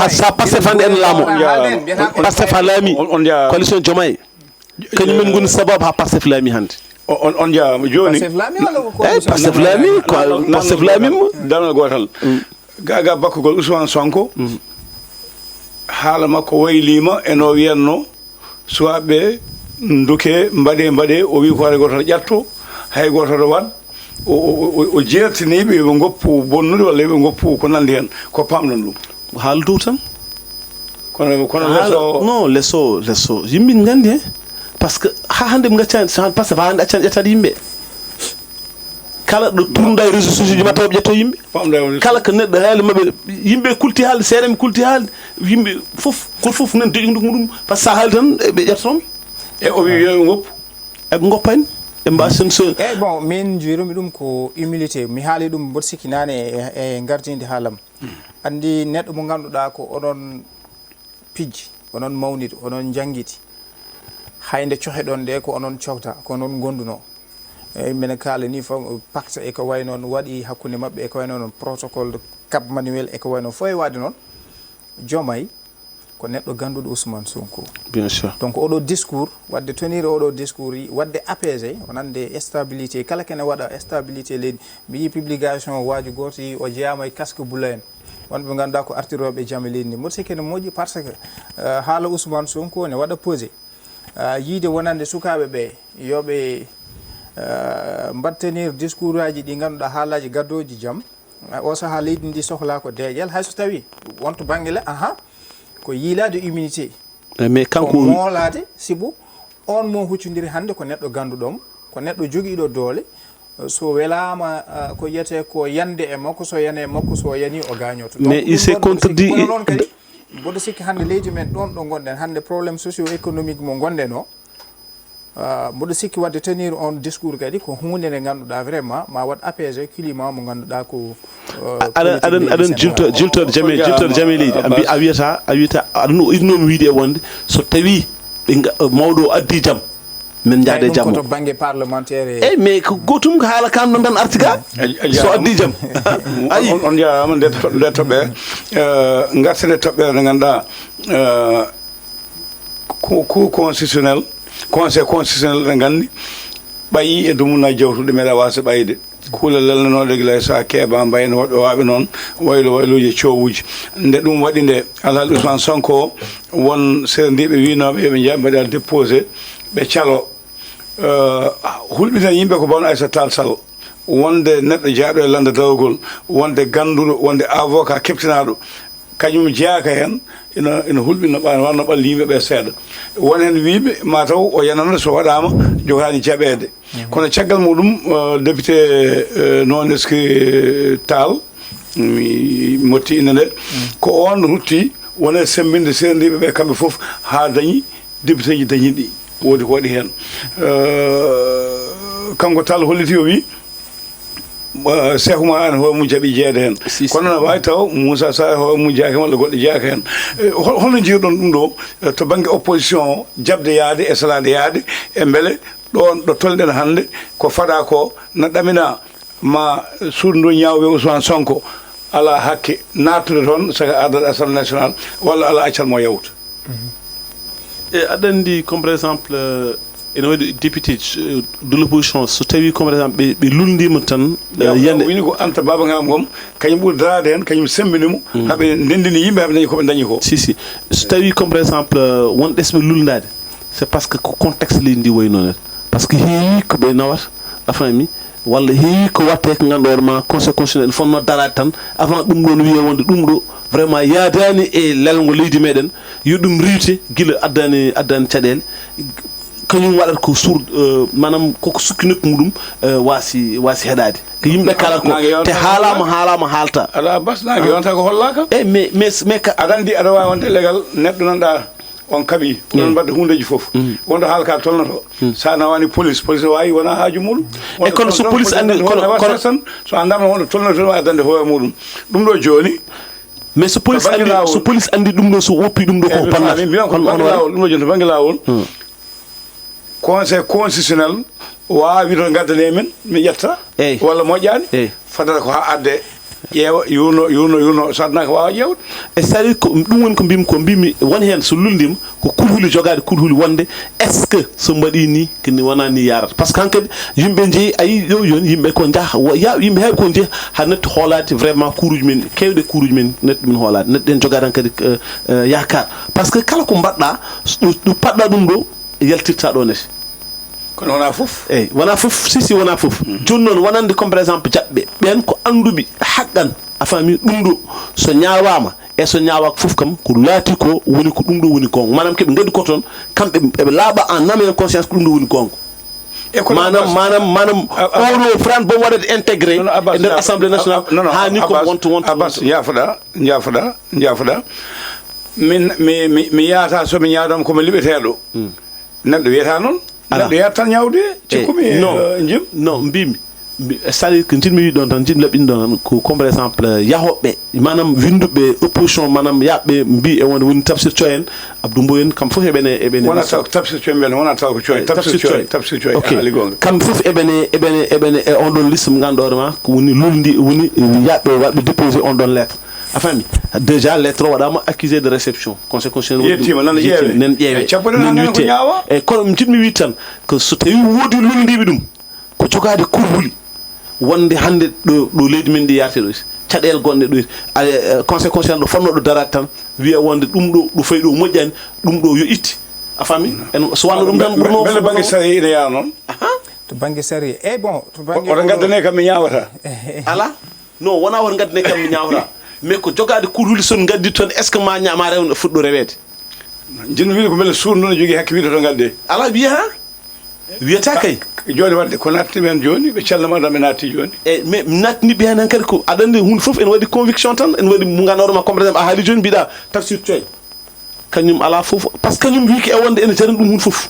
sa Pastef hande en laamo Pastef ha laami coalition Diomaye kañum men goni sababu ha Pastef laami hande on jaama joni Pastef laamima damal gotal gaga bakkugol Ousmane Sonko haala makko waylima eno wiyanno suwaɓe duke mbaɗe o wi ko hay goto ƴatto hay goto to wat o jeertiniɓe ɓe goppu bonnude walla ɓe goppu ko nandi hen ko pamɗon ɗum haala dow tan kono non lesso yimɓe gandi he par ce que ha hande ɓe gaccani par ce que ha hande accani ƴettade yimɓe kala ɗo tournuɗa e réseau sociaux ji ma taw ɓe ƴetto yimɓe kala ko neɗɗo haali maɓe yimɓe kulti haalde seeɗa mi kulti haalde yimɓe foof goto foof nan deƴi ɗum par ce que sa haali tan ɓe ƴettotomi e o wi yo goppu eɓe goppani e mbasen so eyyi bon min jurumi ɗum ko humilité mi haali ɗum mboɗo sikki nane e gardinde haalam andi neɗɗo mo ganduɗa ko oɗon pijji onon mawnide onon jangguiti hayde coheɗon nde ko onon cohta ko onon gonduno eyyi minen kaala ni fof pacte e ko way noon waɗi hakkude mabɓe e ko way noon protocole de cap manuel e ko way noon fof e wadde noon Diomaye ko neɗɗo ganduɗo Ousmane Sonko bien sûr donc oɗo discours wadde tonire oɗo discours yi wadde apaisé wonande stabilité kala kene waɗa stabilité leydi mi yi publication waji goto yi o jeeyama e casque bula en wonɓe ganduɗa ko artiroɓe jaame leydi ndi mboɗo sikki ne moƴƴi par ce que haala Ousmane Sonko ne waɗa posé yiide wonande sukaɓe ɓe yoɓe mbattenir discours aji ɗi ganduɗa haalaji gaddoji jaam o saaha leydi ndi sohla ko deeƴel hayso tawi wonto banggue ko yiilade immunité mais kanko moolade sibu on mo huccodiri hande ko neɗɗo ganduɗom ko neɗɗo joguiɗo doole so welama ko yiyete ko yande e makko so yani e makko so yani o gañoto mais il s'est contredit noon kadi mboɗo sikki hande leydi men ɗon ɗo gonɗen hande probléme socio économique mo gonɗen o mboɗo sikki wadde tenir on discours kadi ko hunde nde ganduɗa vraiment ma wat apaisé climat mo ganduɗa ko aɗan jultode jaame leydi a wiyata aɗan irnomi wiide e wonde so tawi mawɗo addi jaam min jaade jaam to banggue parlementaire eyyi mais ko gotum ko haala kam ɗon tan arti ga so addi jaam ayi on jarama nde toɓɓe gartede toɓɓere nde ganduɗa cour constitutionnel conseil constitutionnel ɗe gandi ɓayi e dumunaji jawtuɗe meeɗa wasa ɓayde kuule lelnanoɗe gila sa keeba mbayno woɓɓe waɓe noon wayloji cowuji nde ɗum waɗi nde alhaali Ousmane Sonko won serendiɓe winoɓe yoɓe jaa mbaɗa déposé ɓe calo hulɓitan yimɓe ko bono Aissata Tall Sall wonde neɗɗo jaaɗo e lande dawgol wonde ganduɗo wonde avocat keptinaɗo kañum jeeyaka hen ina hulɓinno wanno ɓalli yimɓeɓe seeɗa won hen wiiɓe mataw o yanana so waɗama jogani jaɓede kono caggal muɗum député non est ce que Tall mi motti inde nde ko on rutti wona sembinde seerdiɓeɓe kamɓe foof ha dañi député ji dañi ɗi woodi ko waɗi hen kanko Tall holliti o wi Cheikh Oumar Anne hoore mum jaɓi jeeyde hen kono no wawi taw Moussa Sarr hoore mum jeeyaka hen walla goɗɗo jeeyaka hen holno jiiruɗon ɗum ɗo to banggue opposition jabde yaade e salade yaade e beele ɗon ɗo tolɗen hannde ko faɗa ko no ɗamina ma suudu ndu ñawɓe Ousmane Sonko ala hakke nattude toon saka ardade assemblée nationale walla ala accalmo yawta e aɗa andi comme par exemple ene waɗi député de l'opposition so tawi comme par exemple ɓe lundima tan yande wini ko Anta Baba Ngam Ngom kañum ɓuuri darade hen kañum sembinimo haɓe ndendini yimɓe haɓe dañi koɓe dañi ko si so tawi comme par exemple won ɗesɓe luldade c'est parce que ko contexte leydi ndi woyi noon par ce que heewi ko ɓe nawata afami walla heewi ko watte ko ganduɗa ma conseil constitutionnel fonno darade tan avant ɗum ɗo no wiye wonde ɗum ɗo vraiment yaadani e lelgo leydi meɗen yo ɗum riwte guila addani caɗele kañum waɗata ko manam koko sukki nokku muɗum wasi heɗade ko yimɓe kala ko te haalama haalta ala bas nangue wonta ko hollaka mais aɗa andi aɗa wawi wonde légal neɗɗo nanɗa on kaɓi onon mbadde hundeji foof wonɗo haalaka tolnoto sa nawani police wawi wona haaju muɗum e kono so police andi kono tan so andama wonɗo tolnoto wawi addande hoore muɗum ɗum ɗo joni mais so police andi ɗum ɗo so woppi ɗum ɗo koko bannata ɗum ɗo joni to banggue lawol conseil constitutionnel wawi to gaddane men mi ƴetta walla moƴƴani fadata ko ha adde ƴeewa yurno so adnaka wawa ƴewde e c'est à dire ko ɗum woni ko mbimi won hen so luldima ko kurhuli jogade kurhuli wonde est ce que so mbaɗi ni koni wona ni yarata par ce que hankkadi yimɓe jeeyi ayi ɗo joni yimɓe ko jaaha yimɓe heeɓe ko jeeyi ha netti hoolade vraiment kuruji men kewɗe kuruji men netti ɗumen hoolade netti ɗen jogade hankadi yakar par ce que kala ko mbaɗɗa ɗo paɗɗa ɗum ɗo yaltirta ɗo nete kono wona fof eyyi wona fof si wona fof joni noon wonande comme par exemple jaɓɓe ɓen ko anduɓe haqqan a faami ɗum ɗo so ñawama e so ñawaka fof kam ko laati ko woni ko ɗum ɗo woni gonga manam keɓe gaddi ko toon kamɓe eɓe laaɓa en âme et conscience ko ɗum ɗo woni gonga manam oɗo France bon waɗede intégré e nder assemblée nationale hani ko wonta Abbas jaafoɗa mi yahata somi ñaadama komi liɓeteɗo neɗɗo wiyata noon neɗɗo yiyata tan ñawde cikkumi jim non mbimi c'est à dire que jinmi wi ɗon tan jinmi laɓɓini ɗon tan ko comme par exemple yahoɓe manam winduɓe opposition manam yaɓɓe mbi e wonde woni Tafsir Coy en Abdou Mboy en kamɓe fof eɓene wona taw Tafsir Coy mbiyane wona taw ko Coy Tafsir Coy ali gonga kamɓe fof eɓene e on ɗon liste mo ganduɗa hoorema ko woni luldi woni yaɓɓe waɗɓe déposé on ɗon lettre a faami déjà lettre o waɗama accusé de réception conseil constitutionnel yettima nan ƴeewe e kono jiɗmi wi tan ko so tawi woodi luldiɓe ɗum ko jogade kurhuli wonde hande ɗo leydi men ndi yarte ɗo caɗele gonɗe ɗo conseil constitutionnel ɗo fonno ɗo darade tan wiya wonde ɗum ɗo fayi ɗo moƴƴani ɗum ɗo yo itti a faami so wanno ɗum tan ɓurno bele banggue sari ine yaa noon to banggue sari bon to banggue oto gaddane kam mi ñawata ala non wona woto gaddane kam mi ñawata mais ko jogade kurhuli son gaddi toon est ce que ma rew fuɗɗo rewede jinno wiide ko beele suudu noon jogui hakke wiide to gadde ala wiyata kay joni wadde ko nattini hen joni ɓe cellama ɗam ɓe natti joni e mais nattiniɓe hen kadi ko aɗa andi hunde foof ene waɗi conviction tan ene waɗi mo ganduɗa comme par exemple a haali joni mbiɗa Tafsir Coy kañum ala foof par ce que kañum wiki e wonde ene jarani ɗum hunde foof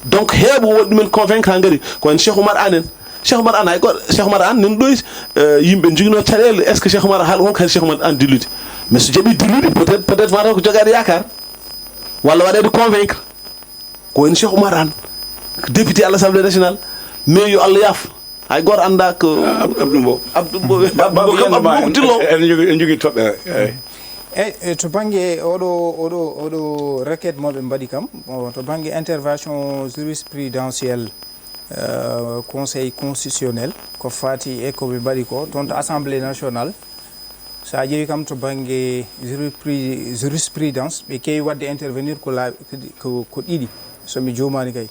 donc heeɓo waɗi ɗumen convaincre ha gaari ko hen Cheikh Oumar Anne en Cheikh Oumar Anne hay goto Cheikh Oumar Anne nan ɗoy yimɓe joguino caɗele est ce que Cheikh Oumar haala wonko hade Cheikh Oumar Anne dillude mais so jaaɓi dillude peut être mataw ko jogade yakar walla waɗede convaincre ko hen Cheikh Oumar Anne député à l'Assemblée nationale mais yo Allah yaaf hay goto anda ko Abdou Mbow dillo en jogui toɓɓere eyyi to banggue oɗo requête moɓe mbaɗi kam to banggue intervention jurisprudentielle conseil constitutionnel ko fati e koɓe mbaɗi ko toon to assemblée nationale sa ƴeewi kam to banggue jurisprudence ɓe kewi wadde intervenir ko ɗiɗi somi jomani kay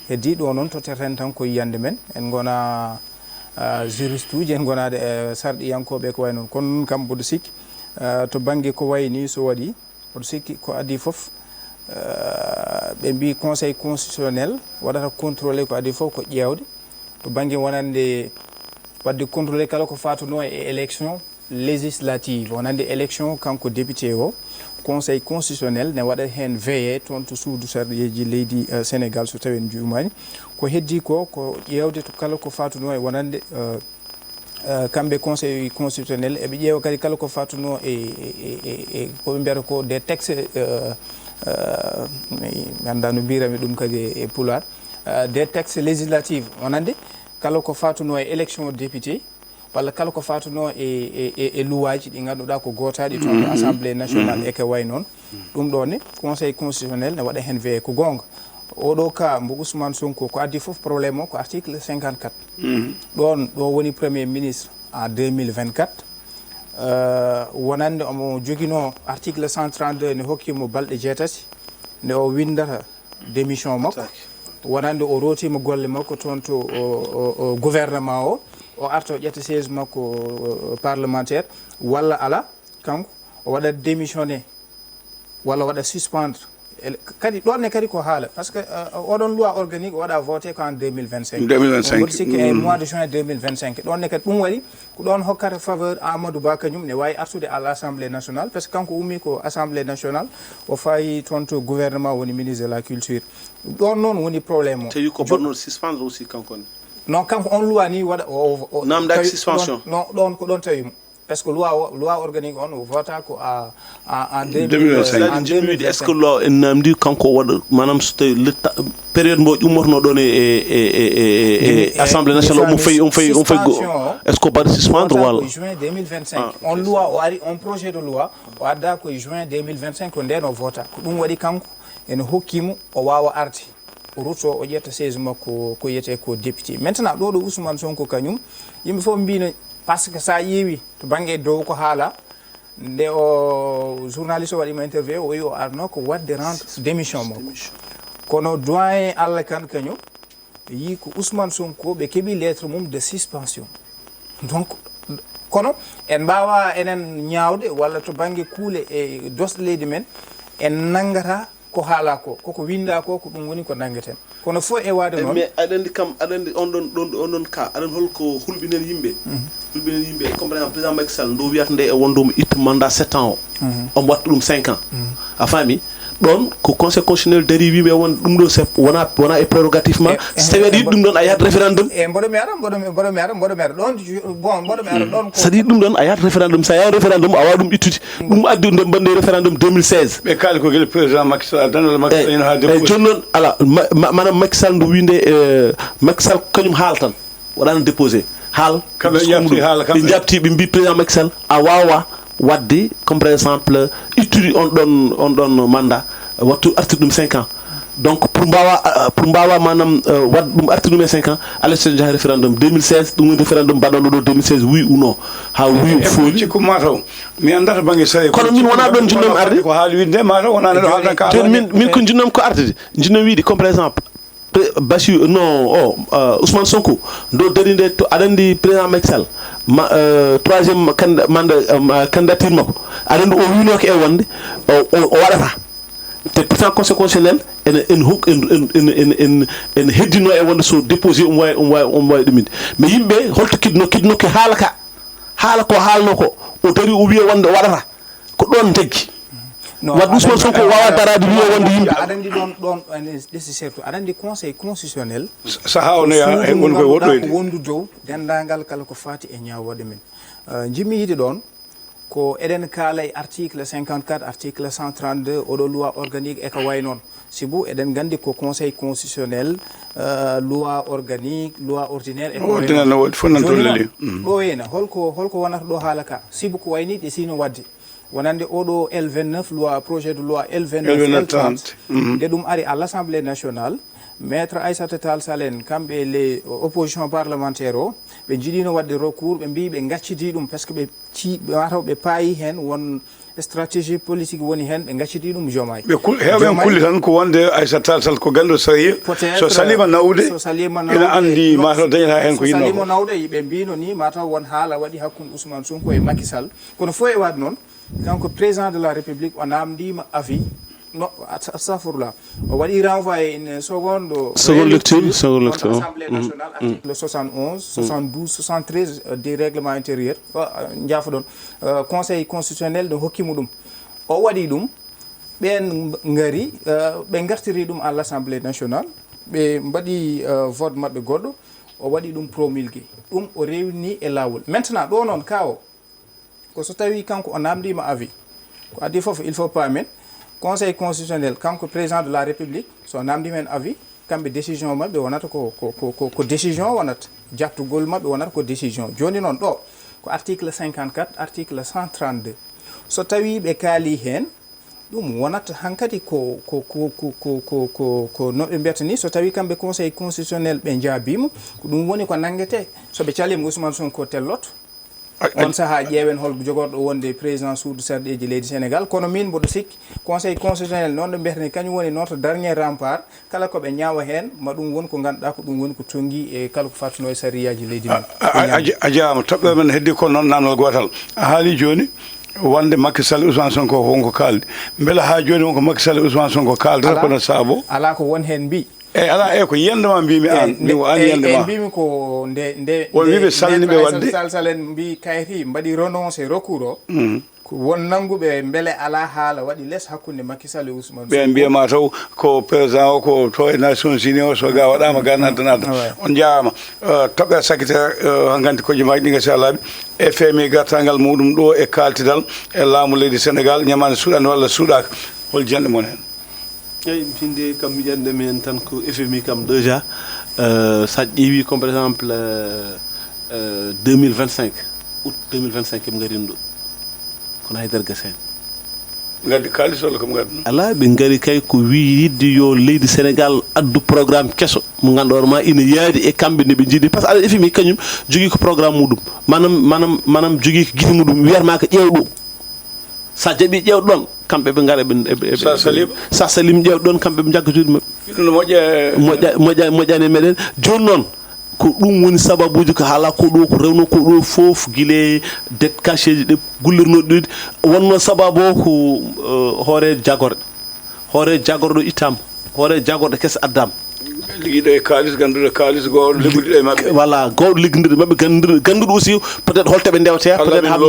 heddi ɗo noon to terten tan ko yiyande men en gona juriste uji en gonade sarɗiyankoɓe ko way noon kono kam mboɗo sikki to bange ko wayni so waɗi oɗo sikki ko adi fof ɓe mbi conseil constitutionnel waɗata contrôlé ko adi fof ko ƴeewde to bange wonande wadde contrôlé kala ko fatuno e élection législative wonande élection kanko député o conseil constitutionnel ne waɗa hen veillé toon to suudu sarɗeji leydi sénégal so tawi en jumani ko heddi ko ƴeewde to kala ko fatuno e wonande kamɓe conseil constitutionnel eɓe ƴeewa kadi kala ko fatuno e koɓe mbiyata ko des textes mi anda no mbirami ɗum kadi e pulaar des textes législatifs wonande kala ko fatuno e élection député walla kala ko fatuno e luwaji ɗi ganduɗa ko gotaɗi toon assemblée nationale e ko way noon ɗum ɗo ne conseil constitutionnel ne waɗa hen veillé ko gonga oɗo ka mbo Ousmane Sonko ko addi foof probléme o ko article 54 ɗon ɗo woni premier ministre en 2024 wonande omo joguino article 132 ne hokkimo balɗe 6 nde o windata démission makko wonande o rotima golle makko toon to gouvernement o arta o ƴetta siège makko parlementaire walla ala kanko o waɗat démissionné walla waɗa suspendre kadi ɗonne kadi ko haala par ce que oɗon loi organique o waɗa voté ko en 2025 woɗi sikki e mois de juin 2025 ɗonne kadi ɗum waɗi ko ɗon hokkata faveur Amadou Ba kañum ne wawi artude à l' assemblée nationale par ce que kanko ummi ko assemblée nationale o fayi toon to gouvernement woni ministre de la culture ɗon noon woni probléme o tawi ko bonnoon suspendre aussi kanko ne non kanko on loi ni waɗa namdaki suspension non ɗon ko ɗon tawimo par ce que loi organique on o vota ko en 2025 est ce que loi en namdi kanko waɗa manam so tawi période mo ƴummorno ɗon e assemblée nationale omo fayi est ce que baɗa suspendre walla juin 2025 on loi o ari on projet de loi o adda koye juin 2025 ko nden o vota ko ɗum waɗi kanko ene hokkimo o wawa arde o rutto o ƴetta siège makko ko yiyete ko député maintenant ɗo ɗo Ousmane Sonko kañum yimɓe fof mbino par ce que sa ƴeewi to banggue dow ko haala nde o journaliste o waɗima interview o wi o arno ko wadde rendre démission makko kono doyen Allah Kane kañum yi ko Ousmane Sonko ɓe keeɓi lettre mum de suspension donc kono en mbawa enen ñawde walla to banggue kuule e dosɗe leydi men en nanggata ko haala ko koko winda ko ɗum woni ko nangueten kono fof e wade noon mais aɗa andi on ɗon ka aɗan holko hulɓinen yimɓe comme par exemple président Macky Sall ndo wiyata nde e wondomo itta mandat 7 ans o omo watta ɗum 5 ans a faami ɗon ko conseil constitutionnel dari wimi e won ɗum ɗo wona e prérogatif ma so tawi aɗa yiɗi ɗum ɗon a yahat référendum e mboɗomi ara ɗon bon mboɗomi ara ɗon saɗa yiɗi ɗum ɗon a yahat référendum sa yaha référendum a wawa ɗum ittude ɗum addi nde mbanɗe référendum 2016 ɓe kaali ko gueɗe président Macky Sall dandal Macky Sall ene ha eyyi joni noon ala manam Macky Sall nde winde Macky Sall kañum haal tan waɗano déposé haal kamɓe ƴabti haala kamɓe ɓe jabti ɓe mbi président Macky Sall a wawa wadde comme par exemple ittude on ɗon mandat wattu artude ɗum 5 ans donc pour mbawa manam wadde ɗum artude ɗum e 5 ans alay so jaha référendum 2016 ɗum woni référendum mbaɗonɗo ɗo 2016 oui ou non ha oui fooji cikku mataw mi andata banggue sayi kono min wona ɗon jinnomi arde ko haali winde mataw wona neɗo haaldan ka joni min ko jinnomi ko arde jinnomi wiide comme par exemple Bassirou non Ousmane Sonko ndo dari nde to aɗa andi président Macky Sall troisiéme candidature makko aɗa andi o winoke e wonde o waɗata te pourtant conseil constitutionnel en heddino e wonde so déposé omo wawi ɗuminde mais yimɓe holto kidnoke haala ko haalno ko o dari o wiya wonde o waɗata ko ɗon jaggi wadde Ousmane Sonko wawa darade wiya wonde yimɓe aɗa andi ɗon ɗesi surtout aɗa andi conseil constitutionnel saha o no yaha e woni koye woɗɗoyde ko wondu dow dendagal kala ko fati e ñawoɗe men jimmi yiide ɗon ko eɗen kaala e article 54 article 132 oɗo loi organique e ko way noon sibu eɗen gandi ko conseil constitutionnel loi organique loi ordinaire ordinaire no waɗi fof nan toon leli ɗo hena holko wonata ɗo haala ka sibu ko wayni ɗe sino wadde wonande oɗo L29 loi projet de loi L29 L30 nde ɗum ari à l'Assemblée nationale maître Aïssata Tall Sall en kamɓe les opposition parlementaire o ɓe jiiɗino wadde recours ɓe mbi ɓe gaccidi ɗum par ce que ɓe wataw ɓe paayi hen won stratégie politique woni hen ɓe gaccidi ɗum Diomaye heewen kulli tan ko wonde Aïssata Tall Sall ko ganduɗo sahih so salima nawde ene andi mataw dañata hen ko yinno nawde ɓe mbino ni mataw won haala waɗi hakkude Ousmane Sonko e Macky Sall kono fo e wadde noon kanko président de la république o namdima avis no astafurlah o waɗi renvoyé une seconde lecture assemblée nationale article 71 72 73 du règlement intérieur jaafa ɗon conseil constitutionnel no hokkimo ɗum o waɗi ɗum ɓen ngari ɓe gartiri ɗum à l'assemblée nationale ɓe mbaɗi vote maɓɓe goɗɗo o waɗi ɗum promulgué ɗum o rewni e lawol maintenant ɗo noon ka o ko so tawi kanko o namdima avis ko adi foof il faut pas men conseil constitutionnel kanko président de la république so namdi men avis kamɓe décision maɓɓe wonata ko décision wonata jattugol maɓɓe wonata ko décision joni noon ɗo ko article 54 article 132 so tawi ɓe kaali hen ɗum wonata hankadi ko noɓe mbiyata ni so tawi kamɓe conseil constitutionnel ɓe jaabima ko ɗum woni ko nanguete soɓe calima Ousmane Sonko tellot on saha ƴeewen holko jogorɗo wonde président suudu sarɗeji leydi Sénégal kono min mboɗo sikki conseil constitutionnel noon ɗo mbiyatani kañum woni notre dernier rempart kala koɓe ñaawa hen ma ɗum woni ko ganduɗa ko ɗum woni ko tonggui e kala ko fattuno e sariyaji leydi men a jaama toɓɓe men heddi ko noon namdal gotal a haali joni wonde Macky Sall Ousmane Sonko wonko kaldi beela ha joni wonko Macky Sall Ousmane Sonko kaldata kono saabo ala ko won hen mbi ala ko yendema mbimi an mi an yendema mbimi ko nde won wiɓe salniɓe wadde salen mbi kayiti mbaɗi renoncé recours o ko won nanguɓe beele ala haala waɗi less hakkude Macky Sall e Ousmane ɓe mbiyama taw ko président o ko to e Nations Unies o so ga waɗama ga naddanadda on jaama toɓɓe sakkitere hankkandi kojeemaji ɗi gasi laaɓi FMI gartangal muɗum ɗo e kaltidal e laamu leydi Sénégal ñamande suuɗani walla suuɗaka hol janɗe mon hen eyyi finde kam miƴande men tan ko FMI kam déjà sa ƴeewi comme par exemple 2025 août 2025 eɓe garini ɗo kono haydara gasi hen gaddi kalis walla koɓe gadduno ala ɓe gari kay ko wiide yo leydi Sénégal addu programme kesso mo ganduɗa ma ina yaadi e kamɓe ne ɓe jiiɗi par ce que aɗa FMI kañum jogui ko programme muɗum manam jogui ko guite muɗum wiyatma ko ƴeew ɗo sa jaaɓi ƴeewɗo ɗon kamɓe ɓe gara sa salim ƴeewɗo ɗon kamɓe ɓe jagga juuɗe maɓɓe moƴƴani meɗen joni noon ko ɗum woni sababuji ko haala ko ɗo ko rewno ko ɗo foof guile det caché ji ɗe gullirnoɗe ɗiɗi wonno sababu o ko hoore jagorɗo ittama hoore jagorɗo kese addama ligguiɗo e kalis ganduɗo kalis gowɗo liggudiɗo e mabɓe voilà gowɗo liggodirɗo mabɓe ganduɗo aussi peut être holtoɓe ndewte peut être haɓe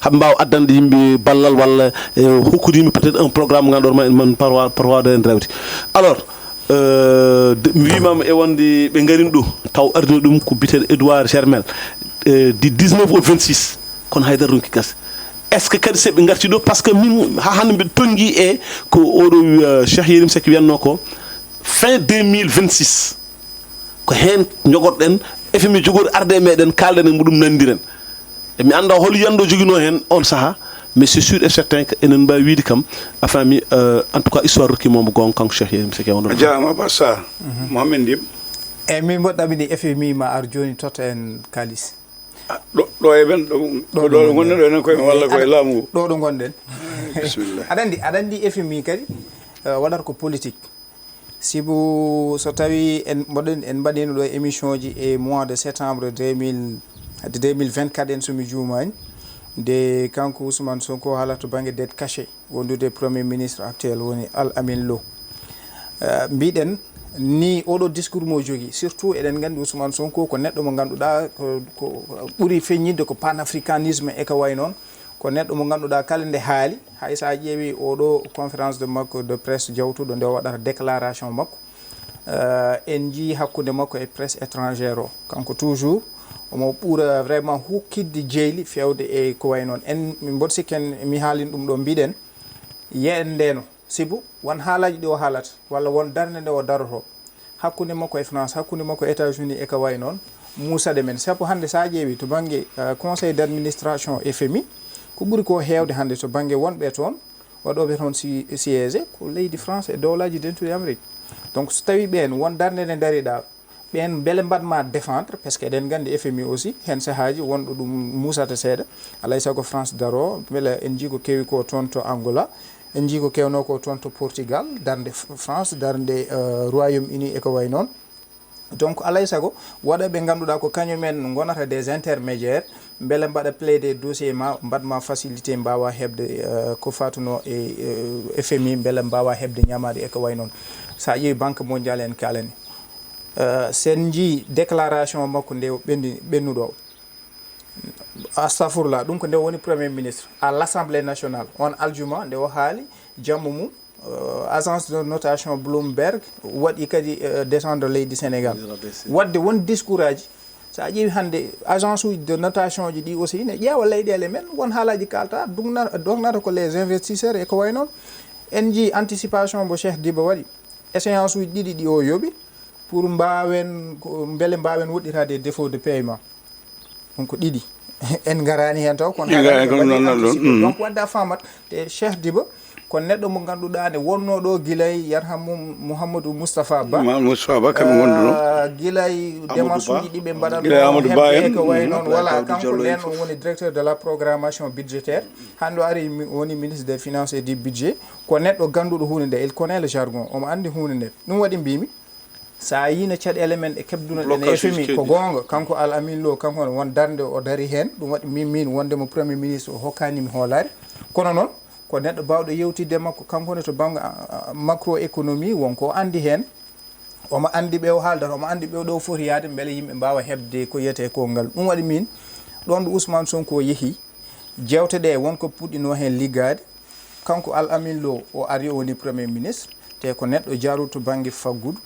mbawa addande yimɓe ballal walla hokkude yimɓe peut être un programme ganduɗo man par wawde hen rewde alors mi wimama e wonde ɓe garini ɗo taw ardino ɗum ko biteɗo Edouard Germel du 19 au 26 kono haydara ronki gasa est ce que kadi seɓe garti ɗo par ce que min ha hande mbiɗa tonggui e ko oɗo Cheikh Yérim Seck wiyatno ko fin 2026 ko hen jogorɗen FMI jogori arde e meɗen kalden e muɗum nandiren e mi anda hol yiyande joguino hen on saaha mais c'est sûr et certain que enen mbawi wiide kam enfin mi en tout cas histoire rokkimomo gonga kanko Cheikh Yérim Seck wonɗon jaama ba sa Mohamed Ndim eyyi min mboɗɗamini FMI ma ar joni totta en kalis ɗo e ɓen ɗo gonɗen ɗo enen koye walla koye laamu ngu ɗo gonɗen bisimillah aɗa andi FMI kadi waɗata ko politique sibu so tawi en mbaɗino ɗo émission ji e mois de septembre 2024 en somi juumani nde kanko Ousmane Sonko haalata to banggue dette caché wondude premier ministre actuel woni Al Amin Lo mbiɗen ni oɗo discours mo jogui surtout eɗen gandi Ousmane Sonko ko neɗɗo mo ganduɗa ko ɓuuri feññide ko panafricanisme e ko way noon ko neɗɗo mo ganduɗa kala nde haali hay sa ƴeewi oɗo conférence de makko de presse jawtuɗo nde waɗata déclaration makko en jii hakkude makko e presse étrangère o kanko toujours omo ɓuura vraiment hukkidde jeyli fewde e ko way noon en min mboɗo sikki en mi haalin ɗum ɗo mbiɗen yen ndeno sibu won haalaji ɗi o haalata walla won darde nde o daroto hakkude makko e France hakkude makko e États-Unis e ko way noon muusade men sabu hannde sa ƴeewi to banggue conseil d' administration FMI ko ɓuuri ko heewde hannde to banggue wonɓe toon waɗoɓe toon siége ko leydi France e dowlaji dentuɗi Amérique donc so tawi ɓen won darde nde daariɗa ɓen beele mbaɗma défendre par ce que eɗen gandi FMI aussi hen sahaji wonɗo ɗum musata seeɗa alay saago France daro beele en jii ko kewi ko toon to Angola en jii ko kewno ko toon to Portugal darde France darde Royaume Uni e ko way noon donc alay saago waɗaɓe ganduɗa ko kañumen gonata des intermédiaires beele mbaɗa plaidé dossier ma mbaɗma facilité mbawa hebde ko fatuno e FMI beele mbawa hebde ñamade e ko way noon sa ƴeewi banque mondial en kalani sen jii déclaration makko nde ɓennuɗo astafurla ɗum ko nde woni premier ministre à l'Assemblée nationale on aljuma nde o haali jammu mum agence de notation Bloomberg waɗi kadi descendre leydi Sénégal wadde won discours aji sa ƴeewi hande agence uji de notation ji ɗi aussi ne ƴeewa leyɗele men won haalaji kalta dognata ko les investisseurs e ko way noon en jii anticipation mo Cheikh Diba waɗi échéance uji ɗiɗi ɗi o yooɓi pour mbawen beele mbawen woɗɗirade défaut de paiement ɗum ko ɗiɗi en garani hen taw kono donc wadde a famat te Cheikh Diba ko neɗɗo mo ganduɗa ne wonno ɗo guilay yarhamum Mouhamadou Moustapha Ba kam gonduno guilay démarche uji ɗiɓe mbaɗanno ko way noon voilà kanko nden o woni directeur de la programmation budgétaire hande o ari woni ministre des finances et du budget ko neɗɗo ganduɗo hunde nde il connaît le jargon omo andi hunde nde ɗum waɗi mbimi sa yino caɗele men e kebduno ɗen e FMI ko gonga kanko Al Amin Lo kanko won darde o dari hen ɗum waɗi min wondemo premier ministre o hokkanimi hoolare kono noon ko neɗɗo bawɗo yewtidde makko kankone to banggue macroéconomie wonko andi hen omo andi ɓe o haaldata omo andi ɓe ɗo foti yaade beele yimɓe mbawa hebde ko yiyete kongal ɗum waɗi min ɗon ɗo Ousmane Sonko yeehi jewteɗe wonko puɗɗino hen liggade kanko Al Amin Lo o ari o woni premier ministre te ko neɗɗo jaruɗo to banggue faggudu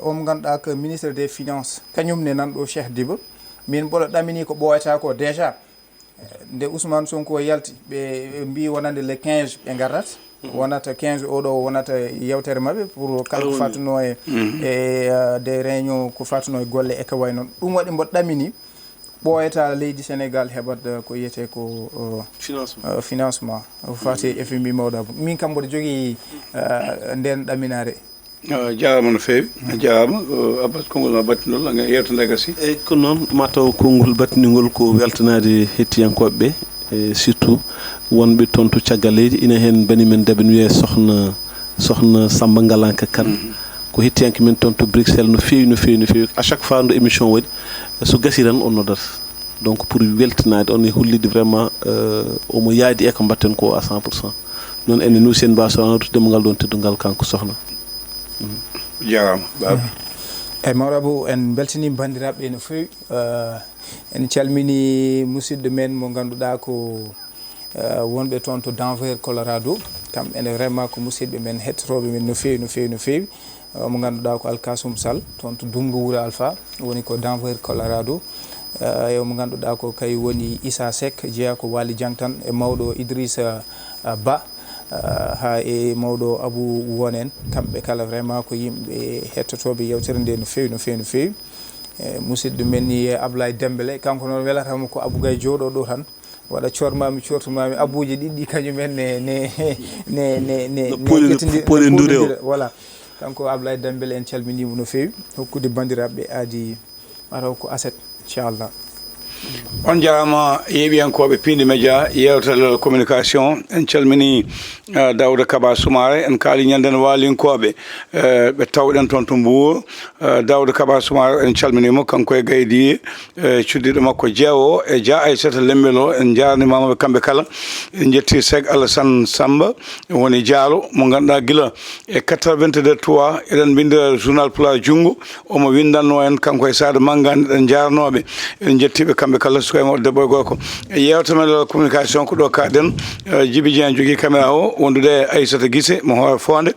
omo ganduɗa ko ministre des finances kañum ne nanɗo Cheikh Diba min mboɗo ɗamini ko ɓoyata ko déjà nde Ousmane Sonko yalti ɓe mbi wonande le 15 ɓe garrat wonata 15 oɗo wonata yewtere mabɓe pour kala ko fatuno e des réunions ko fatuno e golle e ko way noon ɗum waɗi mboɗo ɗamini ɓoyata leydi Sénégal heɓat ko yiyete ko financement fati FMI mawɗa min kam mboɗo jogui nden ɗaminare jarama no fewi jarama Abbas konngol ma battinol a yewtande gasi eyyi ko noon mataw konngol battinigol ko weltanade hettiyankoɓeɓe e surtout wonɓe toon to caggal leydi ina hen banimen debbe ne wiye sohna Samba Ngalanka Kane ko hettiyanke men toon to Bruxelles no fewi à chaque fois ndo émission waɗi so gasi tan on noddata donc pour weltanade on e hollide vraiment omo yaadi e ko mbatten ko à 100% noon enen nous sen mbawa sowanoto demgal ɗon teddugal kanko sohna jarama baba eyyi mawɗo en beltanima bandiraɓe no fewi en calmini musidɗo men mo ganduɗa ko wonɓe toon to Denver Colorado kam ene vraiment ko musidɓe men hettotoɓe men no fewi mo ganduɗa ko Alkasum Sall toon to Dungu Wuro Alpha woni ko Denver Colorado e mo ganduɗa ko kay woni Issa Seck jeeya ko Wali Diangtan e mawɗo Idrissa Ba ha e mawɗo Abou Wonen kamɓe kala vraiment ko yimɓe hettotoɓe yewtere nde no fewi musidɗo men ni Ablaye Dembélé kanko noon welatamo ko Abou Gaye jooɗo ɗo tan waɗa cortumami abuji ɗiɗɗi kañumen ne voilà kanko Ablaye Dembélé en calminimo no fewi hokkude bandiraɓe aadi mataw ko aset inchallah on jarama yeeɓiyankoɓe Pindi Média yewtere communication en calmini Dawda Kaba Soumaré en kaali ñande no walinkoɓe ɓe tawɗen toon to Mbour Dawda Kaba Soumaré en calminimo kanko e Gaydiye cuddiɗo makko jeewo e Dia Aissata Lembel o en jarnimamaɓe kamɓe kala en jetti Seg Alassane Samba woni Dialo mo ganduɗa guila e 83 eɗen bindira journal Pulaar Junggo omo windanno en kanko e Sadio Mangane ɗen jarnoɓe en jettiɓe kamɓe kala sukaymawɗo debbo e gorko e yewtamen communication ko ɗo kaɗen Djiby Dieng jogui caméra o wondude e Aissata Guissé mo hoore fonde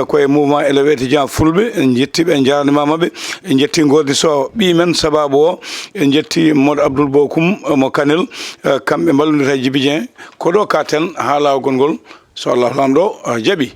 koye mouvement élevé étudiant fulɓe en jettiɓe en jarnimamaɓe en jetti Gordi Sow ɓimen sababu o en jetti Modou Abdoul Bokoum mo Kanel kamɓe mballodira Djiby Dieng ko ɗo katen ha lawgol ngol so Allah lamɗo jaaɓi